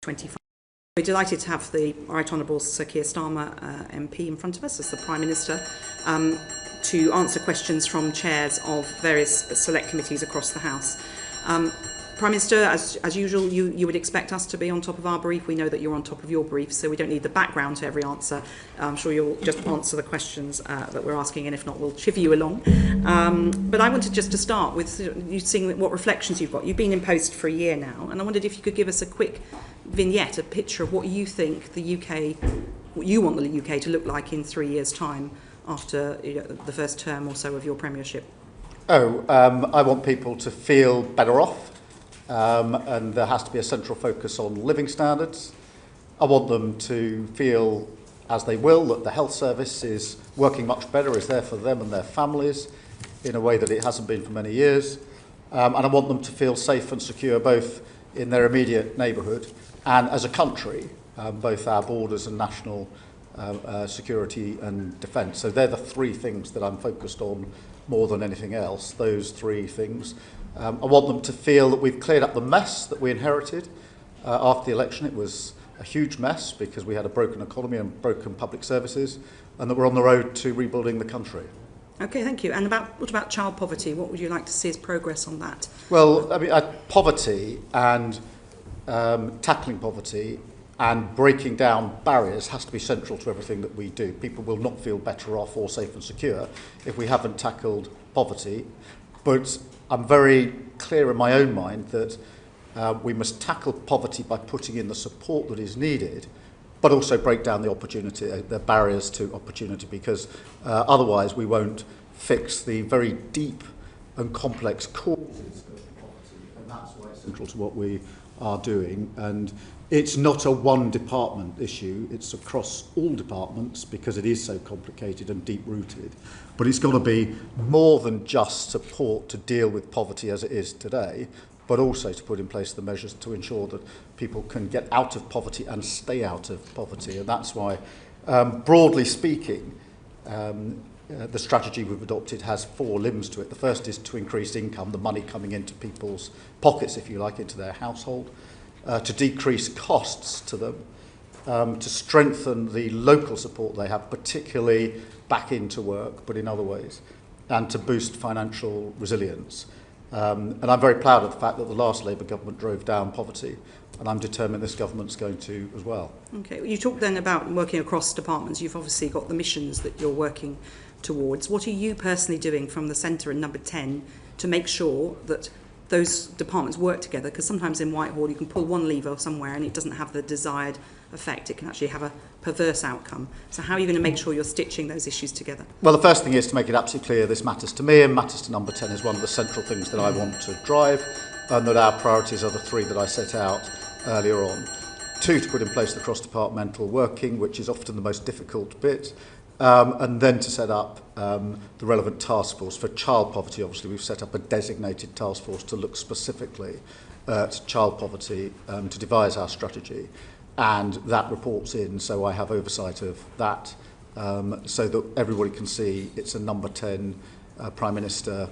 25. We're delighted to have the Right Honourable Sir Keir Starmer MP in front of us as the Prime Minister to answer questions from chairs of various select committees across the House. Prime Minister, as usual, you would expect us to be on top of our brief. We know that you're on top of your brief, so we don't need the background to every answer. I'm sure you'll just answer the questions that we're asking, and if not, we'll chivvy you along. But I wanted just to start with you seeing what reflections you've got. You've been in post for a year now, and I wondered if you could give us a quick vignette, a picture of what you think the UK, what you want the UK to look like in 3 years' time after the first term or so of your premiership. I want people to feel better off. And there has to be a central focus on living standards. I want them to feel, as they will, that the health service is working much better, is there for them and their families in a way that it hasn't been for many years. And I want them to feel safe and secure both in their immediate neighbourhood and as a country, both our borders and national security and defence. So they're the three things that I'm focused on more than anything else, those three things. I want them to feel that we've cleared up the mess that we inherited after the election. It was a huge mess because we had a broken economy and broken public services, and that we're on the road to rebuilding the country. Okay, thank you. And what about child poverty? What would you like to see as progress on that? Well, I mean, poverty and tackling poverty and breaking down barriers has to be central to everything that we do. People will not feel better off or safe and secure if we haven't tackled poverty. But I'm very clear in my own mind that we must tackle poverty by putting in the support that is needed, but also break down the barriers to opportunity, because otherwise we won't fix the very deep and complex causes of poverty, and that's why it's central to what we are doing. And it's not a one department issue, it's across all departments because it is so complicated and deep rooted. But it's got to be more than just support to deal with poverty as it is today, but also to put in place the measures to ensure that people can get out of poverty and stay out of poverty. And that's why, broadly speaking, the strategy we've adopted has four limbs to it. The first is to increase income, the money coming into people's pockets, if you like, into their household. To decrease costs to them, to strengthen the local support they have, particularly back into work, but in other ways, and to boost financial resilience. And I'm very proud of the fact that the last Labour government drove down poverty, and I'm determined this government's going to as well. Okay, you talked then about working across departments. You've obviously got the missions that you're working towards. What are you personally doing from the centre in number 10 to make sure that those departments work together? Because sometimes in Whitehall you can pull one lever somewhere and it doesn't have the desired effect. It can actually have a perverse outcome. So how are you going to make sure you're stitching those issues together? Well, the first thing is to make it absolutely clear this matters to me and matters to number 10 is one of the central things that I want to drive, and that our priorities are the three that I set out earlier on. 2, to put in place the cross-departmental working, which is often the most difficult bit. And then to set up the relevant task force. For child poverty, obviously, we've set up a designated task force to look specifically at child poverty, to devise our strategy. And that reports in, so I have oversight of that, so that everybody can see it's a number 10 Prime Minister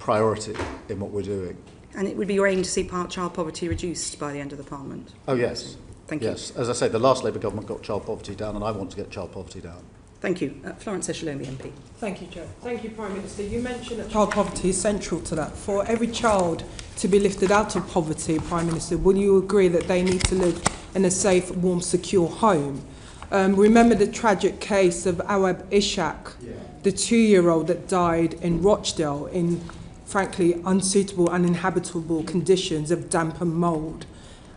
priority in what we're doing. And it would be your aim to see child poverty reduced by the end of the Parliament? Oh, yes. Thank you. Yes, as I say, the last Labour government got child poverty down, and I want to get child poverty down. Thank you. Florence Eshalomi MP. Thank you, Chair. Thank you, Prime Minister. You mentioned that child poverty is central to that. For every child to be lifted out of poverty, Prime Minister, will you agree that they need to live in a safe, warm, secure home? Remember the tragic case of Awab Ishaq, the 2-year-old that died in Rochdale in, frankly, unsuitable, uninhabitable conditions of damp and mould.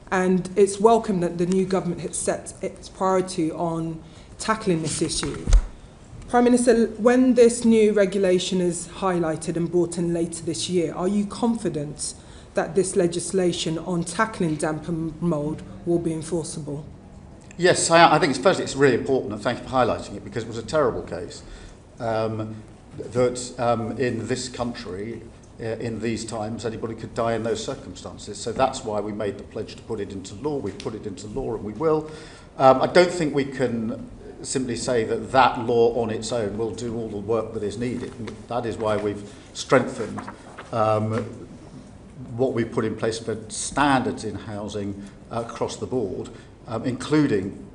And it's welcome that the new government has set its priority on tackling this issue. Prime Minister, when this new regulation is highlighted and brought in later this year, are you confident that this legislation on tackling damp and mould will be enforceable? Yes, I think firstly it's really important, and thank you for highlighting it, because it was a terrible case that in this country, in these times, anybody could die in those circumstances. So that's why we made the pledge to put it into law. We've put it into law and we will. I don't think we can simply say that that law on its own will do all the work that is needed. That is why we've strengthened what we've put in place for standards in housing across the board, including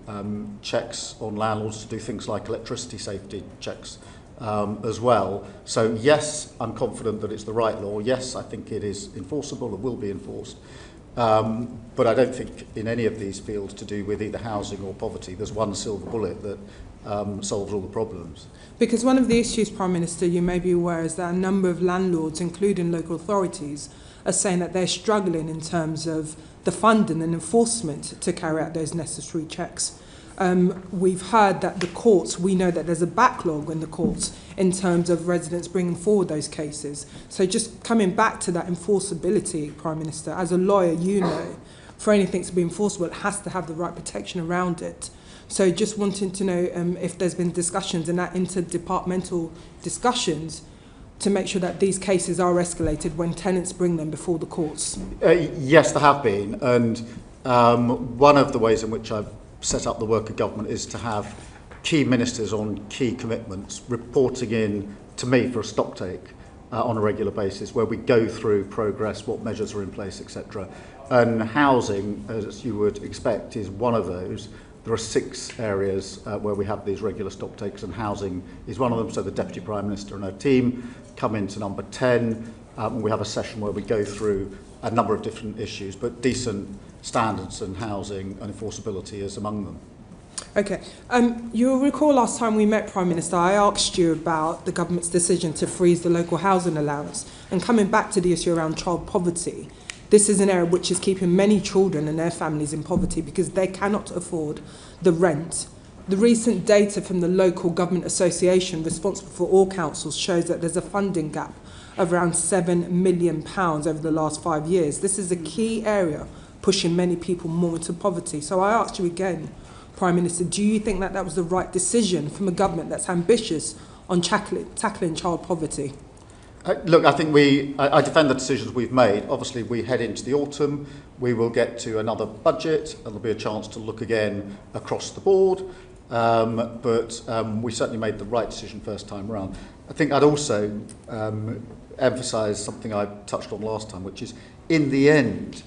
checks on landlords to do things like electricity safety checks as well. So yes, I'm confident that it's the right law. Yes, I think it is enforceable and will be enforced. But I don't think in any of these fields to do with either housing or poverty, there's one silver bullet that solves all the problems. Because one of the issues, Prime Minister, you may be aware, is that a number of landlords, including local authorities, are saying that they're struggling in terms of the funding and enforcement to carry out those necessary checks. We've heard that the courts, we know that there's a backlog in the courts in terms of residents bringing forward those cases. So just coming back to that enforceability, Prime Minister, as a lawyer, you know, for anything to be enforceable, it has to have the right protection around it. So just wanting to know if there's been discussions and that interdepartmental discussions to make sure that these cases are escalated when tenants bring them before the courts. Yes, there have been. And one of the ways in which I've set up the work of government is to have key ministers on key commitments reporting in to me for a stocktake on a regular basis, where we go through progress, what measures are in place, etc. And housing, as you would expect, is one of those. There are 6 areas where we have these regular stocktakes, and housing is one of them. So the Deputy Prime Minister and her team come into number 10. And we have a session where we go through a number of different issues, but decent standards and housing and enforceability is among them. Okay. You'll recall last time we met, Prime Minister, I asked you about the government's decision to freeze the local housing allowance. And coming back to the issue around child poverty, this is an area which is keeping many children and their families in poverty because they cannot afford the rent. The recent data from the local government association responsible for all councils shows that there's a funding gap of around £7 million over the last 5 years. This is a key area pushing many people more into poverty. So I asked you again, Prime Minister, do you think that that was the right decision from a government that's ambitious on tackling child poverty? Look, I think I defend the decisions we've made. Obviously, we head into the autumn. We will get to another budget, and there'll be a chance to look again across the board. But we certainly made the right decision first time round. I think I'd also emphasise something I touched on last time, which is in the end,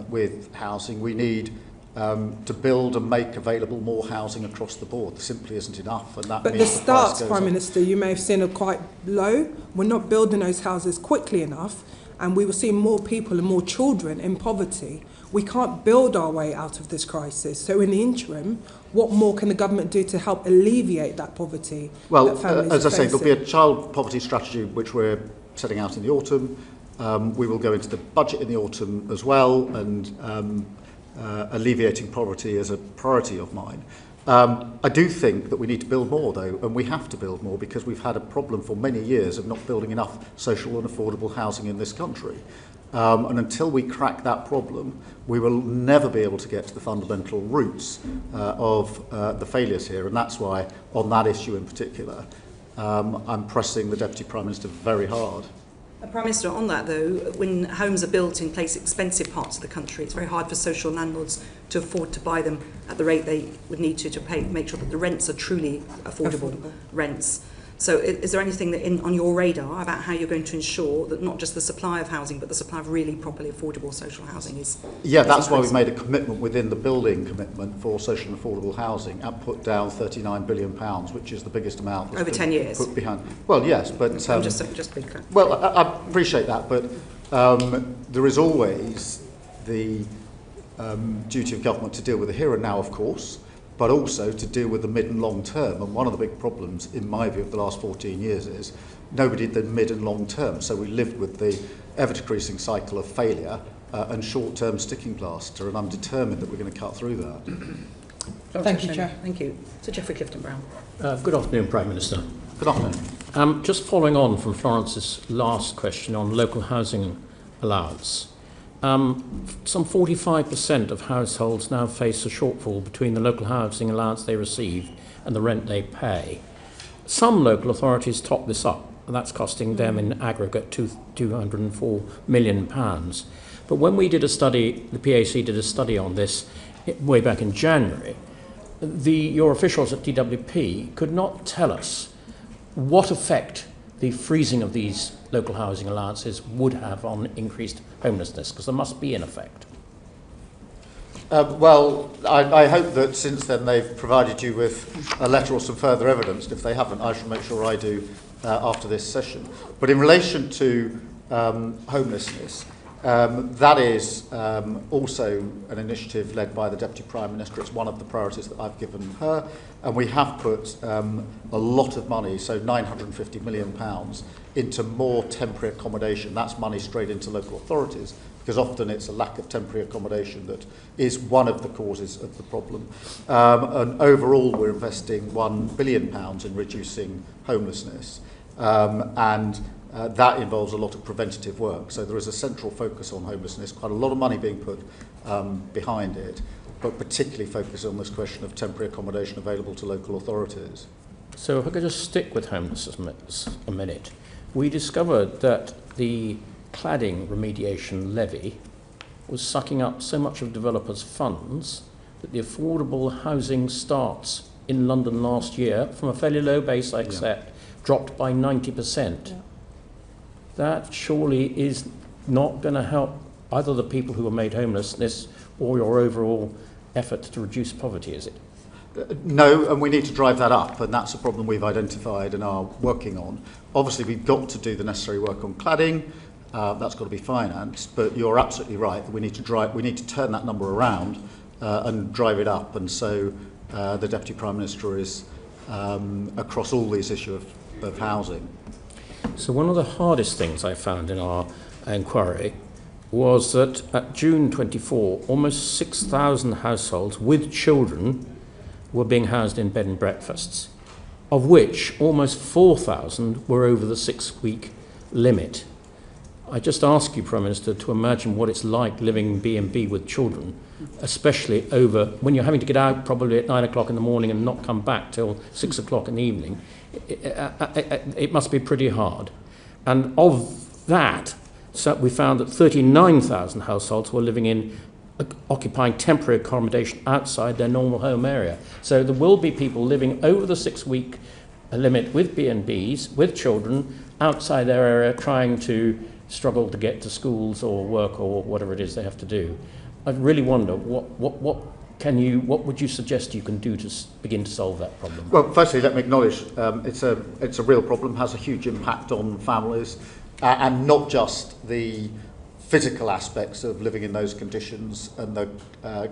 with housing, we need to build and make available more housing across the board. There simply isn't enough, and that but means the starts, price goes Prime up. Minister, you may have seen are quite low. We're not building those houses quickly enough, and we will see more people and more children in poverty. We can't build our way out of this crisis. So in the interim, what more can the government do to help alleviate that poverty Well, that families as are I say, facing? there'll be a child poverty strategy which we're setting out in the autumn. We will go into the budget in the autumn as well, and alleviating poverty is a priority of mine. I do think that we need to build more, though, and we have to build more because we've had a problem for many years of not building enough social and affordable housing in this country. And until we crack that problem, we will never be able to get to the fundamental roots of the failures here. And that's why, on that issue in particular, I'm pressing the Deputy Prime Minister very hard. Prime Minister, on that though, when homes are built in expensive parts of the country, it's very hard for social landlords to afford to buy them at the rate they would need to pay, make sure that the rents are truly affordable rents. So is there anything that on your radar about how you're going to ensure that not just the supply of housing, but the supply of really properly affordable social housing is? Yeah, that's why we've made a commitment within the building commitment for social and affordable housing and put down £39 billion, which is the biggest amount Over 10 years? Put behind. Well, yes, but I'm just be clear. Well, I appreciate that, but there is always the duty of government to deal with the here and now, of course, but also to deal with the mid and long term. And one of the big problems, in my view, of the last 14 years is nobody did the mid and long term. So we lived with the ever-decreasing cycle of failure and short-term sticking plaster, and I'm determined that we're going to cut through that. Thank you, Chair. Thank you. Sir Geoffrey Clifton-Brown. Good afternoon, Prime Minister. Good afternoon. Just following on from Florence's last question on local housing allowance. Some 45% of households now face a shortfall between the local housing allowance they receive and the rent they pay. Some local authorities top this up, and that's costing them in aggregate £204 million. But when we did a study, the PAC did a study on this way back in January, your officials at DWP could not tell us what effect the freezing of these local housing allowances would have on increased homelessness, because there must be an effect. Well, I hope that since then they've provided you with a letter or some further evidence. If they haven't, I shall make sure I do after this session. But in relation to homelessness, that is also an initiative led by the Deputy Prime Minister. It's one of the priorities that I've given her, and we have put a lot of money, so £950 million, into more temporary accommodation. That's money straight into local authorities, because often it's a lack of temporary accommodation that is one of the causes of the problem. And overall, we're investing £1 billion in reducing homelessness, and that involves a lot of preventative work. So there is a central focus on homelessness, quite a lot of money being put behind it, but particularly focused on this question of temporary accommodation available to local authorities. So if I could just stick with homelessness a minute. We discovered that the cladding remediation levy was sucking up so much of developers' funds that the affordable housing starts in London last year, from a fairly low base, I accept, dropped by 90%. Yeah. That surely is not going to help either the people who are made homeless or your overall effort to reduce poverty, is it? No, and we need to drive that up, and that's a problem we've identified and are working on. Obviously, we've got to do the necessary work on cladding. That's got to be financed, but you're absolutely right that we need to turn that number around and drive it up. And so the Deputy Prime Minister is across all these issues of housing. So one of the hardest things I found in our inquiry was that at June 24, almost 6,000 households with children were being housed in bed and breakfasts, of which almost 4,000 were over the 6-week limit. I just ask you, Prime Minister, to imagine what it's like living in B&B with children, especially over when you're having to get out probably at 9 o'clock in the morning and not come back till 6 o'clock in the evening. It must be pretty hard. And of that, so we found that 39,000 households were living in occupying temporary accommodation outside their normal home area. So there will be people living over the 6-week limit with B&Bs, with children, outside their area, trying to struggle to get to schools or work or whatever it is they have to do. I really wonder, what would you suggest you can do to begin to solve that problem? Well, firstly, let me acknowledge it's a real problem, has a huge impact on families, and not just the physical aspects of living in those conditions and the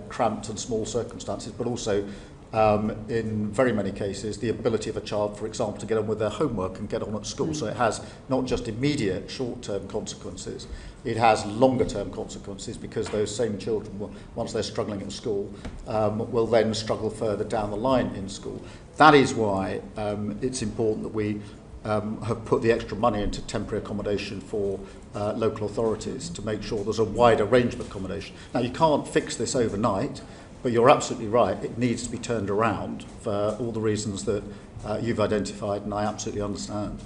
cramped and small circumstances, but also in very many cases the ability of a child, for example, to get on with their homework and get on at school. So it has not just immediate short-term consequences, it has longer-term consequences, because those same children, once they're struggling at school, will then struggle further down the line in school. That is why it's important that we have put the extra money into temporary accommodation for local authorities to make sure there's a wider range of accommodation. Now, you can't fix this overnight, but you're absolutely right, it needs to be turned around for all the reasons that you've identified, and I absolutely understand.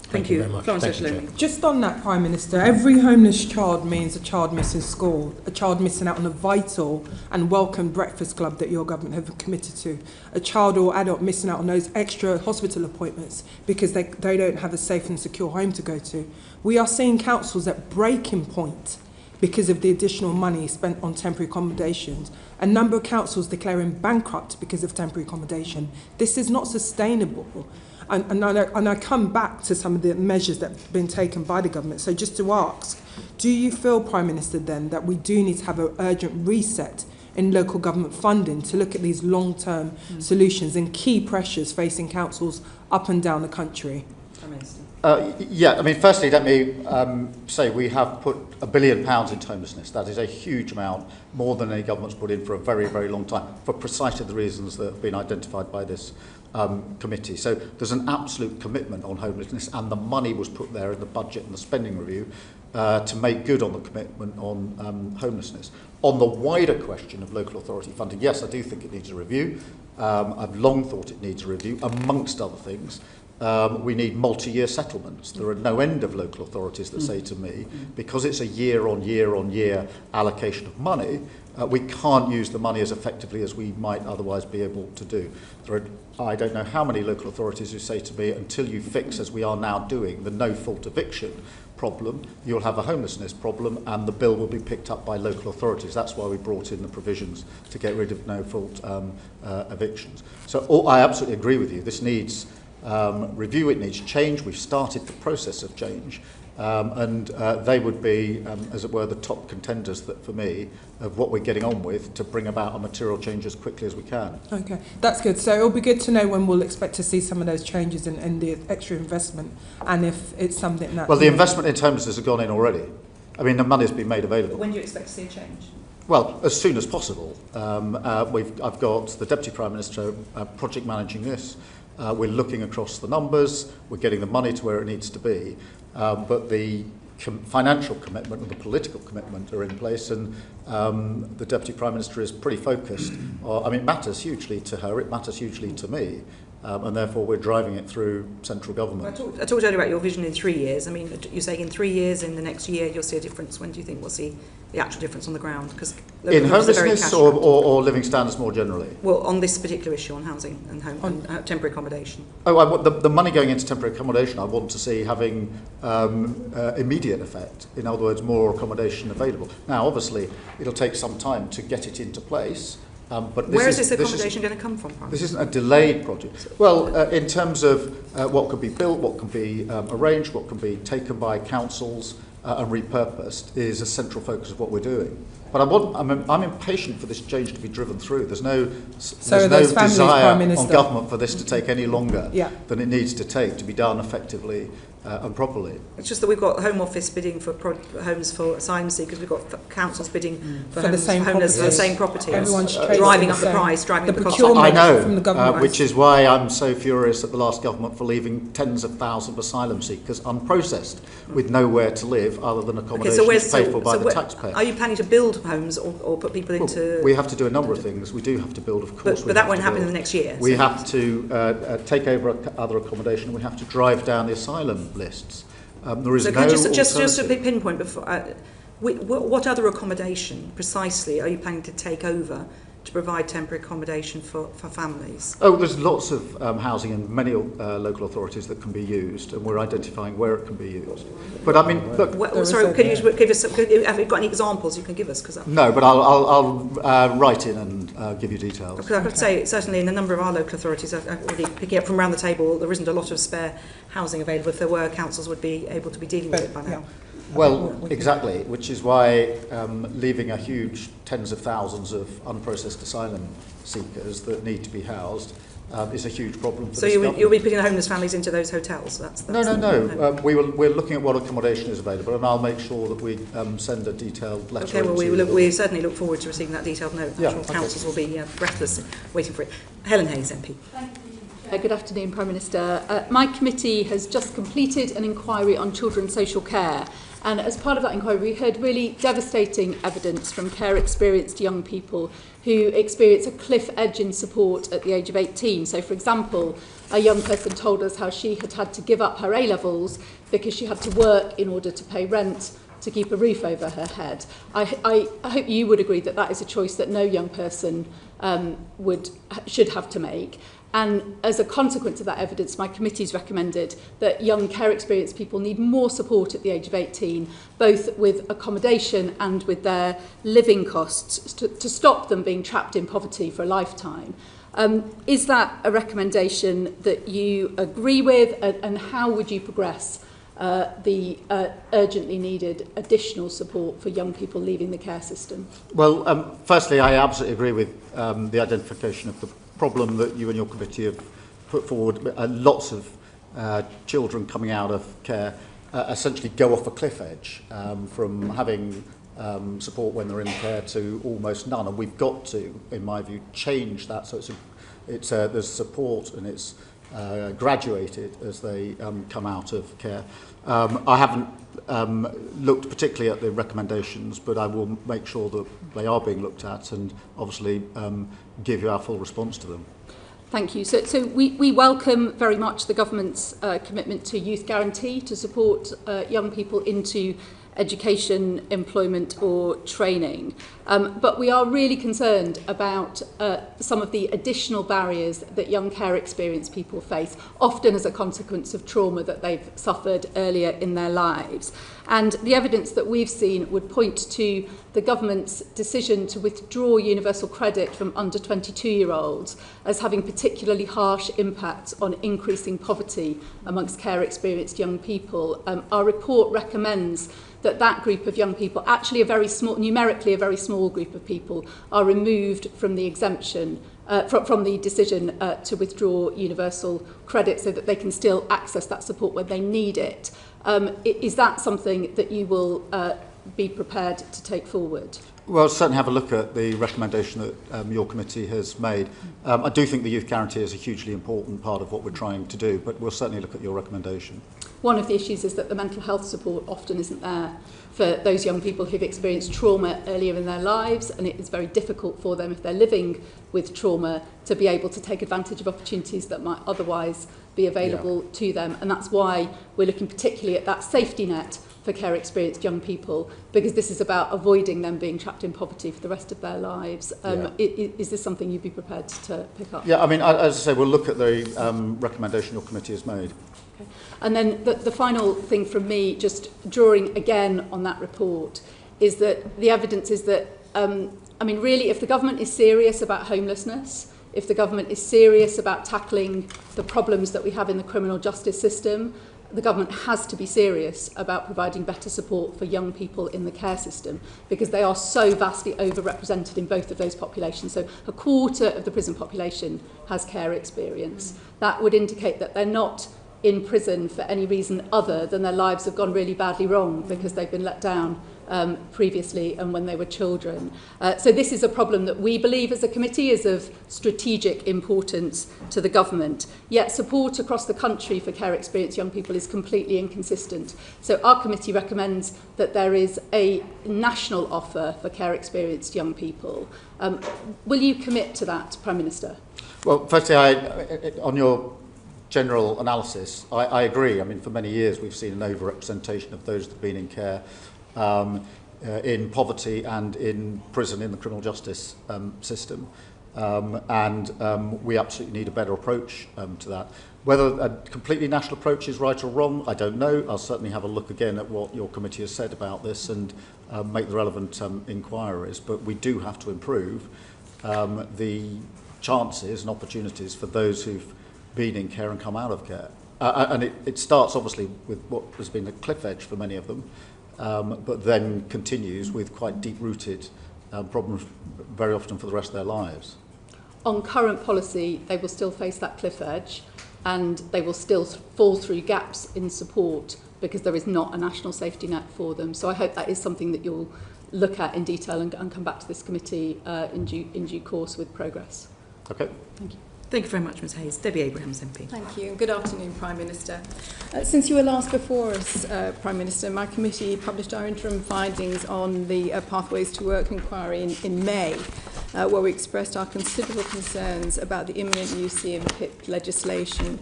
Thank you. Very much. Florence Thank you, Edgeley. Just on that, Prime Minister, every homeless child means a child missing school, a child missing out on a vital and welcome breakfast club that your government have committed to, a child or adult missing out on those extra hospital appointments because they don't have a safe and secure home to go to. We are seeing councils at breaking point because of the additional money spent on temporary accommodations. A number of councils declaring bankrupt because of temporary accommodation. This is not sustainable. And I come back to some of the measures that have been taken by the government. So just to ask, do you feel, Prime Minister, then, that we do need to have an urgent reset in local government funding to look at these long-term solutions and key pressures facing councils up and down the country? Prime Minister. Yeah, I mean, firstly, let me say we have put £1 billion into homelessness. That is a huge amount, more than any government's put in for a very, very long time, for precisely the reasons that have been identified by this committee. So there's an absolute commitment on homelessness, and the money was put there in the budget and the spending review to make good on the commitment on homelessness. On the wider question of local authority funding, yes, I do think it needs a review. I've long thought it needs a review, amongst other things, we need multi-year settlements. There are no end of local authorities that say to me, because it's a year-on-year allocation of money, we can't use the money as effectively as we might otherwise be able to do. I don't know how many local authorities who say to me, until you fix, as we are now doing, the no-fault eviction problem, you'll have a homelessness problem, and the bill will be picked up by local authorities. That's why we brought in the provisions to get rid of no-fault evictions. So I absolutely agree with you. This needs review, it needs change. We've started the process of change, and they would be, as it were, the top contenders that, for me, of what we're getting on with to bring about a material change as quickly as we can. Okay, that's good. So it'll be good to know when we'll expect to see some of those changes and the extra investment, and if it's something that... Well, the investment in homelessness has gone in already. I mean, the money's been made available. But when do you expect to see a change? Well, as soon as possible. I've got the Deputy Prime Minister project managing this. We're looking across the numbers, we're getting the money to where it needs to be, but the financial commitment and the political commitment are in place, and the Deputy Prime Minister is pretty focused. I mean, it matters hugely to her, it matters hugely to me, and therefore we're driving it through central government. I talked earlier about your vision in 3 years. I mean, you're saying in 3 years, in the next year, you'll see a difference. When do you think we'll see the actual difference on the ground? Because in homelessness or living standards more generally? Well, on this particular issue on housing and temporary accommodation. Oh, I want the money going into temporary accommodation, I want to see having immediate effect. In other words, more accommodation available. Now, obviously, it'll take some time to get it into place. But where is this accommodation going to come from? This isn't a delayed project. Well, in terms of what can be built, what can be arranged, what can be taken by councils and repurposed is a central focus of what we're doing. But I'm impatient for this change to be driven through. There's no desire on government for this to take any longer than it needs to take to be done effectively and properly. It's just that we've got Home Office bidding for homes for asylum seekers. We've got councils bidding for the same properties. Everyone's driving up the price, driving up the cost. I know, which is why I'm so furious at the last government for leaving tens of thousands of asylum seekers unprocessed with nowhere to live other than accommodation paid for by the taxpayer. Are you planning to build homes or put people into... We have to do a number of things. We do have to build, of course. But that won't happen in the next year. We have to take over other accommodation. We have to drive down the asylum lists. There is just to pinpoint before, what other accommodation precisely are you planning to take over to provide temporary accommodation for families? Oh, there's lots of housing in many local authorities that can be used, and we're identifying where it can be used. But I mean, look. Can you give us? Have you got any examples you can give us? No, but I'll write in and give you details. Because I could say certainly in a number of our local authorities, already picking up from around the table, there isn't a lot of spare housing available. If there were, councils would be able to be dealing with it by now. Well, exactly, which is why leaving a huge tens of thousands of unprocessed asylum seekers that need to be housed is a huge problem for this government. You'll be putting homeless families into those hotels? No. We're looking at what accommodation is available, and I'll make sure that we send a detailed letter. Okay, well, we certainly look forward to receiving that detailed note. I'm sure councils will be breathless waiting for it. Helen Hayes, MP. Thank you. Good afternoon, Prime Minister. My committee has just completed an inquiry on children's social care. And as part of that inquiry, we heard really devastating evidence from care-experienced young people who experience a cliff edge in support at the age of 18. So, for example, a young person told us how she had to give up her A-levels because she had to work in order to pay rent to keep a roof over her head. I hope you would agree that that is a choice that no young person should have to make. And as a consequence of that evidence, my committee's recommended that young care-experienced people need more support at the age of 18, both with accommodation and with their living costs, to stop them being trapped in poverty for a lifetime. Is that a recommendation that you agree with, and how would you progress the urgently needed additional support for young people leaving the care system? Well, firstly, I absolutely agree with the identification of the problem that you and your committee have put forward. Lots of children coming out of care essentially go off a cliff edge from having support when they're in care to almost none, and we've got to, in my view, change that so there's support and it's graduated as they come out of care. I haven't looked particularly at the recommendations, but I will make sure that they are being looked at and obviously give you our full response to them. Thank you. So we welcome very much the government's commitment to youth guarantee to support young people into education, employment or training. But we are really concerned about some of the additional barriers that young care experienced people face, often as a consequence of trauma that they've suffered earlier in their lives. And the evidence that we've seen would point to the government's decision to withdraw universal credit from under 22-year-olds as having particularly harsh impacts on increasing poverty amongst care experienced young people. Our report recommends that group of young people, actually a very small, numerically a very small group of people, are removed from the exemption, from the decision to withdraw universal credit so that they can still access that support when they need it. Is that something that you will be prepared to take forward? Well, certainly have a look at the recommendation that your committee has made. I do think the youth guarantee is a hugely important part of what we're trying to do, but we'll certainly look at your recommendation. One of the issues is that the mental health support often isn't there for those young people who've experienced trauma earlier in their lives, and it is very difficult for them, if they're living with trauma, to be able to take advantage of opportunities that might otherwise be available to them. And that's why we're looking particularly at that safety net for care experienced young people, because this is about avoiding them being trapped in poverty for the rest of their lives. Is this something you'd be prepared to pick up? Yeah, I mean, as I say, we'll look at the recommendation your committee has made. Okay. And then the final thing from me, just drawing again on that report, is that the evidence is that, I mean, really, if the government is serious about homelessness, if the government is serious about tackling the problems that we have in the criminal justice system, the government has to be serious about providing better support for young people in the care system, because they are so vastly overrepresented in both of those populations. So a quarter of the prison population has care experience. That would indicate that they're not in prison for any reason other than their lives have gone really badly wrong because they've been let down previously and when they were children. So this is a problem that we believe as a committee is of strategic importance to the government, yet support across the country for care experienced young people is completely inconsistent. So our committee recommends that there is a national offer for care experienced young people. Will you commit to that, Prime Minister? Well, firstly, on your general analysis, I agree. I mean, for many years we've seen an overrepresentation of those that have been in care in poverty and in prison in the criminal justice system. We absolutely need a better approach to that. Whether a completely national approach is right or wrong, I don't know. I'll certainly have a look again at what your committee has said about this and make the relevant inquiries. But we do have to improve the chances and opportunities for those who've been in care and come out of care. And it starts obviously with what has been a cliff edge for many of them, but then continues with quite deep-rooted problems very often for the rest of their lives. On current policy, they will still face that cliff edge and they will still fall through gaps in support because there is not a national safety net for them. So I hope that is something that you'll look at in detail and come back to this committee in due course with progress. Okay. Thank you. Thank you very much, Ms Hayes. Debbie Abrahams, MP. Thank you, and good afternoon, Prime Minister. Since you were last before us, Prime Minister, my committee published our interim findings on the Pathways to Work inquiry in May, where we expressed our considerable concerns about the imminent UC and PIP legislation,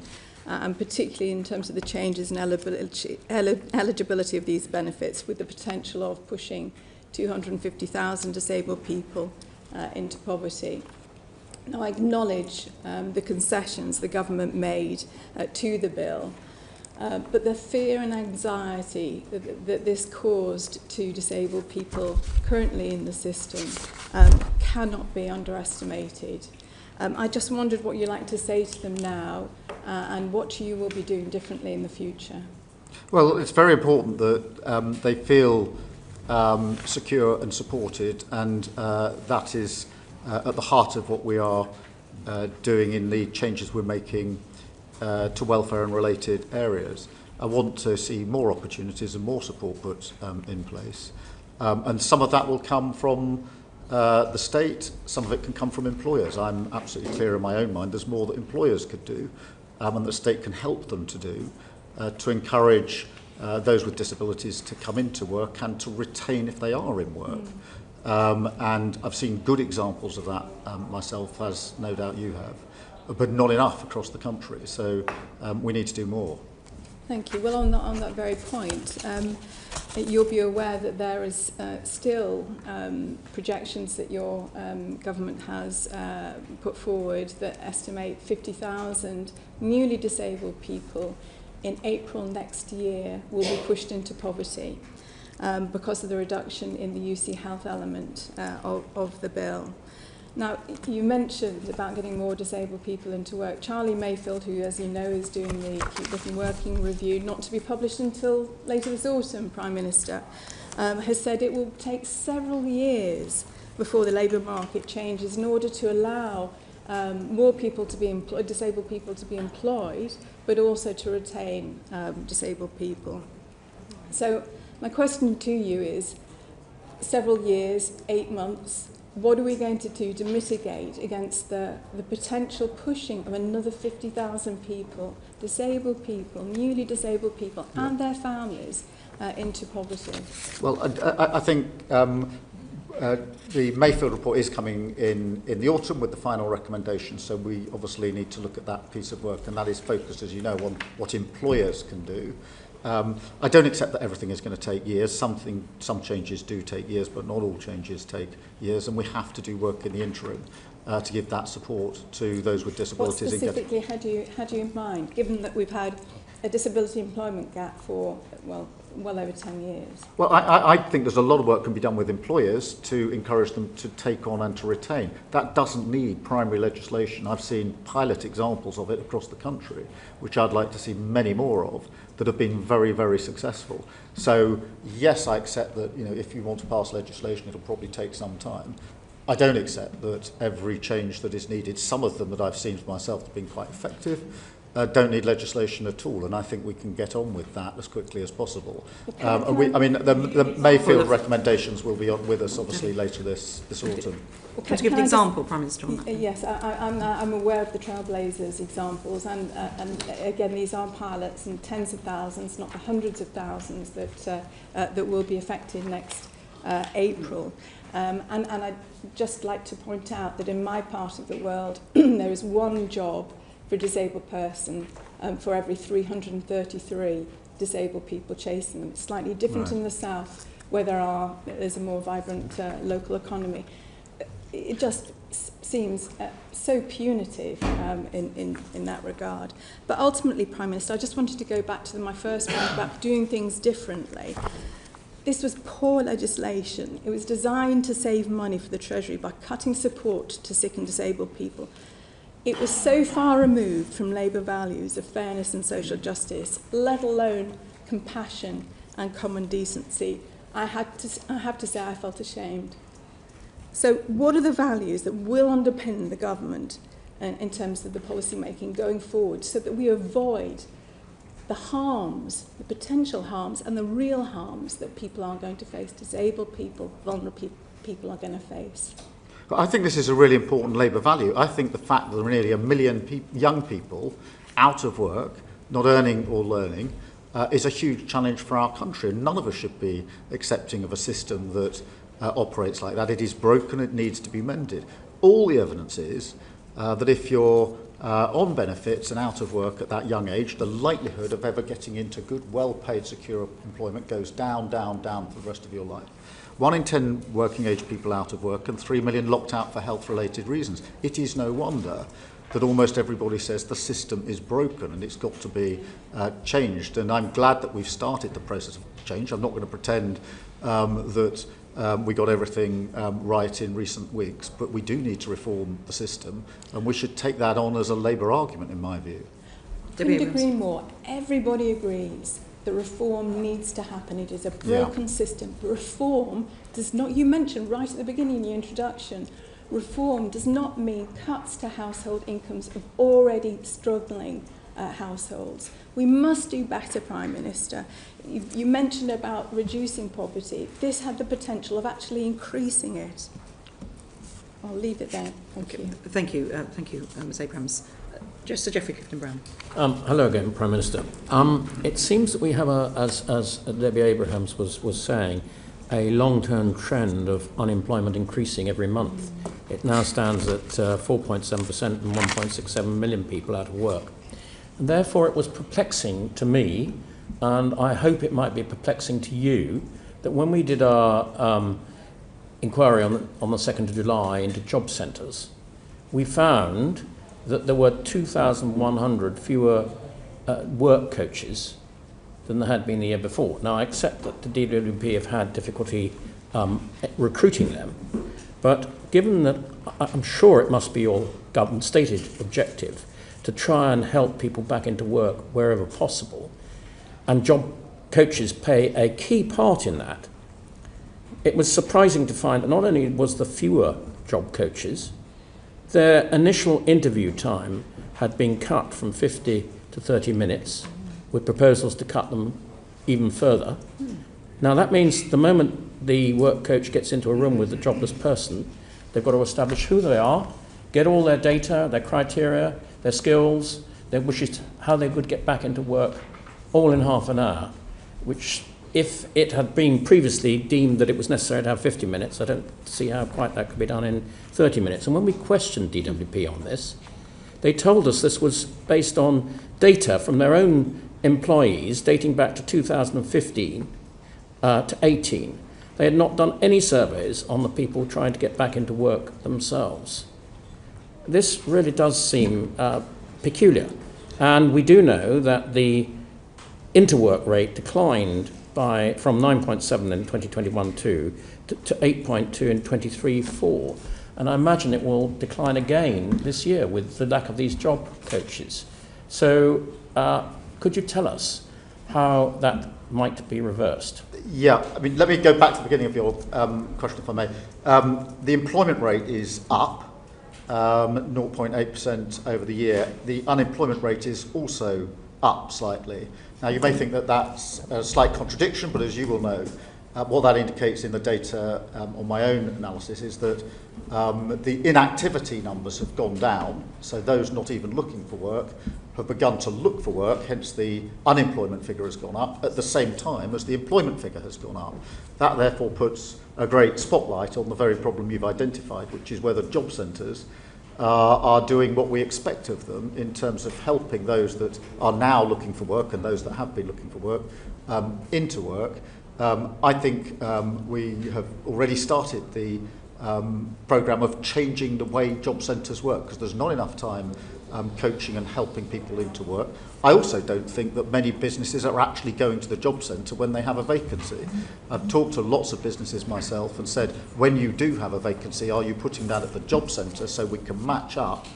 and particularly in terms of the changes in eligibility of these benefits, with the potential of pushing 250,000 disabled people into poverty. Now, I acknowledge the concessions the government made to the bill, but the fear and anxiety that this caused to disabled people currently in the system cannot be underestimated. I just wondered what you'd like to say to them now and what you will be doing differently in the future. Well, it's very important that they feel secure and supported, and that is at the heart of what we are doing in the changes we're making to welfare and related areas. I want to see more opportunities and more support put in place. And some of that will come from the state, some of it can come from employers. I'm absolutely clear in my own mind there's more that employers could do and the state can help them to do to encourage those with disabilities to come into work and to retain if they are in work. And I've seen good examples of that myself, as no doubt you have. but not enough across the country. So we need to do more. Thank you. Well, on that very point, you'll be aware that there is still projections that your government has put forward that estimate 50,000 newly disabled people in April next year will be pushed into poverty because of the reduction in the UC health element of the bill. Now, you mentioned about getting more disabled people into work. Charlie Mayfield, who, as you know, is doing the Keep Looking Working review, not to be published until later this autumn, Prime Minister, has said it will take several years before the labour market changes in order to allow more people to be employed, disabled people to be employed, but also to retain disabled people. So my question to you is, several years, 8 months, what are we going to do to mitigate against the potential pushing of another 50,000 people, disabled people, newly disabled people, and their families into poverty? Well, I think the Mayfield report is coming in the autumn with the final recommendations, so we obviously need to look at that piece of work, and that is focused, as you know, on what employers can do. I don't accept that everything is going to take years. Some changes do take years, but not all changes take years, and we have to do work in the interim to give that support to those with disabilities. What specifically had you in mind, given that we've had a disability employment gap for, well over 10 years? Well, I think there's a lot of work can be done with employers to encourage them to take on and to retain. That doesn't need primary legislation. I've seen pilot examples of it across the country, which I'd like to see many more of, that have been very, very successful. So, yes, I accept that, if you want to pass legislation, it'll probably take some time. I don't accept that every change that is needed, some of them that I've seen for myself have been quite effective, don't need legislation at all, and I think we can get on with that as quickly as possible. The Mayfield recommendations will be on with us, obviously, later this autumn. Can you give an example, Prime Minister? Yes, I'm aware of the Trailblazers examples, and again, these are pilots and tens of thousands, not the hundreds of thousands that will be affected next April. And I'd just like to point out that in my part of the world, there is one job for a disabled person for every 333 disabled people chasing them. It's slightly different in the south, where there's a more vibrant local economy. It just seems so punitive in that regard. But ultimately, Prime Minister, I just wanted to go back to my first point about doing things differently. This was poor legislation. It was designed to save money for the Treasury by cutting support to sick and disabled people. It was so far removed from Labour values of fairness and social justice, let alone compassion and common decency. I have to say I felt ashamed. So what are the values that will underpin the government in terms of the policy making going forward, so that we avoid the harms, the potential harms and the real harms that people are going to face, disabled people, vulnerable people are going to face? I think this is a really important Labour value. I think the fact that there are nearly 1 million young people out of work, not earning or learning, is a huge challenge for our country. And none of us should be accepting of a system that operates like that. It is broken, it needs to be mended. All the evidence is that if you're on benefits and out of work at that young age, the likelihood of ever getting into good, well-paid, secure employment goes down, down, down for the rest of your life. 1 in 10 working age people out of work and 3 million locked out for health-related reasons. It is no wonder that almost everybody says the system is broken and it's got to be changed. And I'm glad that we've started the process of change. I'm not going to pretend that we got everything right in recent weeks, but we do need to reform the system, and we should take that on as a Labour argument, in my view. Couldn't agree more. Everybody agrees that reform needs to happen. It is a broken system. Reform does not, you mentioned right at the beginning in your introduction, reform does not mean cuts to household incomes of already struggling households. We must do better, Prime Minister. You mentioned about reducing poverty. This had the potential of actually increasing it. I'll leave it there. Thank you. Thank you, Ms Abrams. Sir Geoffrey Clifton-Brown. Hello again, Prime Minister. It seems that we have, as Debbie Abrahams was saying, a long-term trend of unemployment increasing every month. It now stands at 4.7% and 1.67 million people out of work. And therefore, it was perplexing to me, and I hope it might be perplexing to you, that when we did our inquiry on the 2nd of July into job centres, we found that there were 2,100 fewer work coaches than there had been the year before. Now, I accept that the DWP have had difficulty recruiting them, but given that I'm sure it must be your government stated objective to try and help people back into work wherever possible, and job coaches play a key part in that, it was surprising to find that not only was there fewer job coaches, their initial interview time had been cut from 50 to 30 minutes, with proposals to cut them even further. Now that means the moment the work coach gets into a room with a jobless person, they've got to establish who they are, get all their data, their criteria, their skills, their wishes, how they would get back into work, all in half an hour, which if it had been previously deemed that it was necessary to have 50 minutes, I don't see how quite that could be done in 30 minutes. And when we questioned DWP on this, they told us this was based on data from their own employees dating back to 2015 to 18. They had not done any surveys on the people trying to get back into work themselves. This really does seem peculiar. And we do know that the interwork rate declined from 9.7 in 2021 to 8.2 in 23-4. And I imagine it will decline again this year with the lack of these job coaches. So could you tell us how that might be reversed? Yeah, I mean, let me go back to the beginning of your question, if I may. The employment rate is up 0.8% over the year. The unemployment rate is also up slightly. Now, you may think that that's a slight contradiction, but as you will know, what that indicates in the data on my own analysis is that the inactivity numbers have gone down, so those not even looking for work have begun to look for work, hence the unemployment figure has gone up at the same time as the employment figure has gone up. That therefore puts a great spotlight on the very problem you've identified, which is whether job centres are doing what we expect of them in terms of helping those that are now looking for work and those that have been looking for work into work. I think we have already started the programme of changing the way job centres work, because there's not enough time coaching and helping people into work. I also don't think that many businesses are actually going to the job centre when they have a vacancy. I've talked to lots of businesses myself and said, when you do have a vacancy, are you putting that at the job centre so we can match up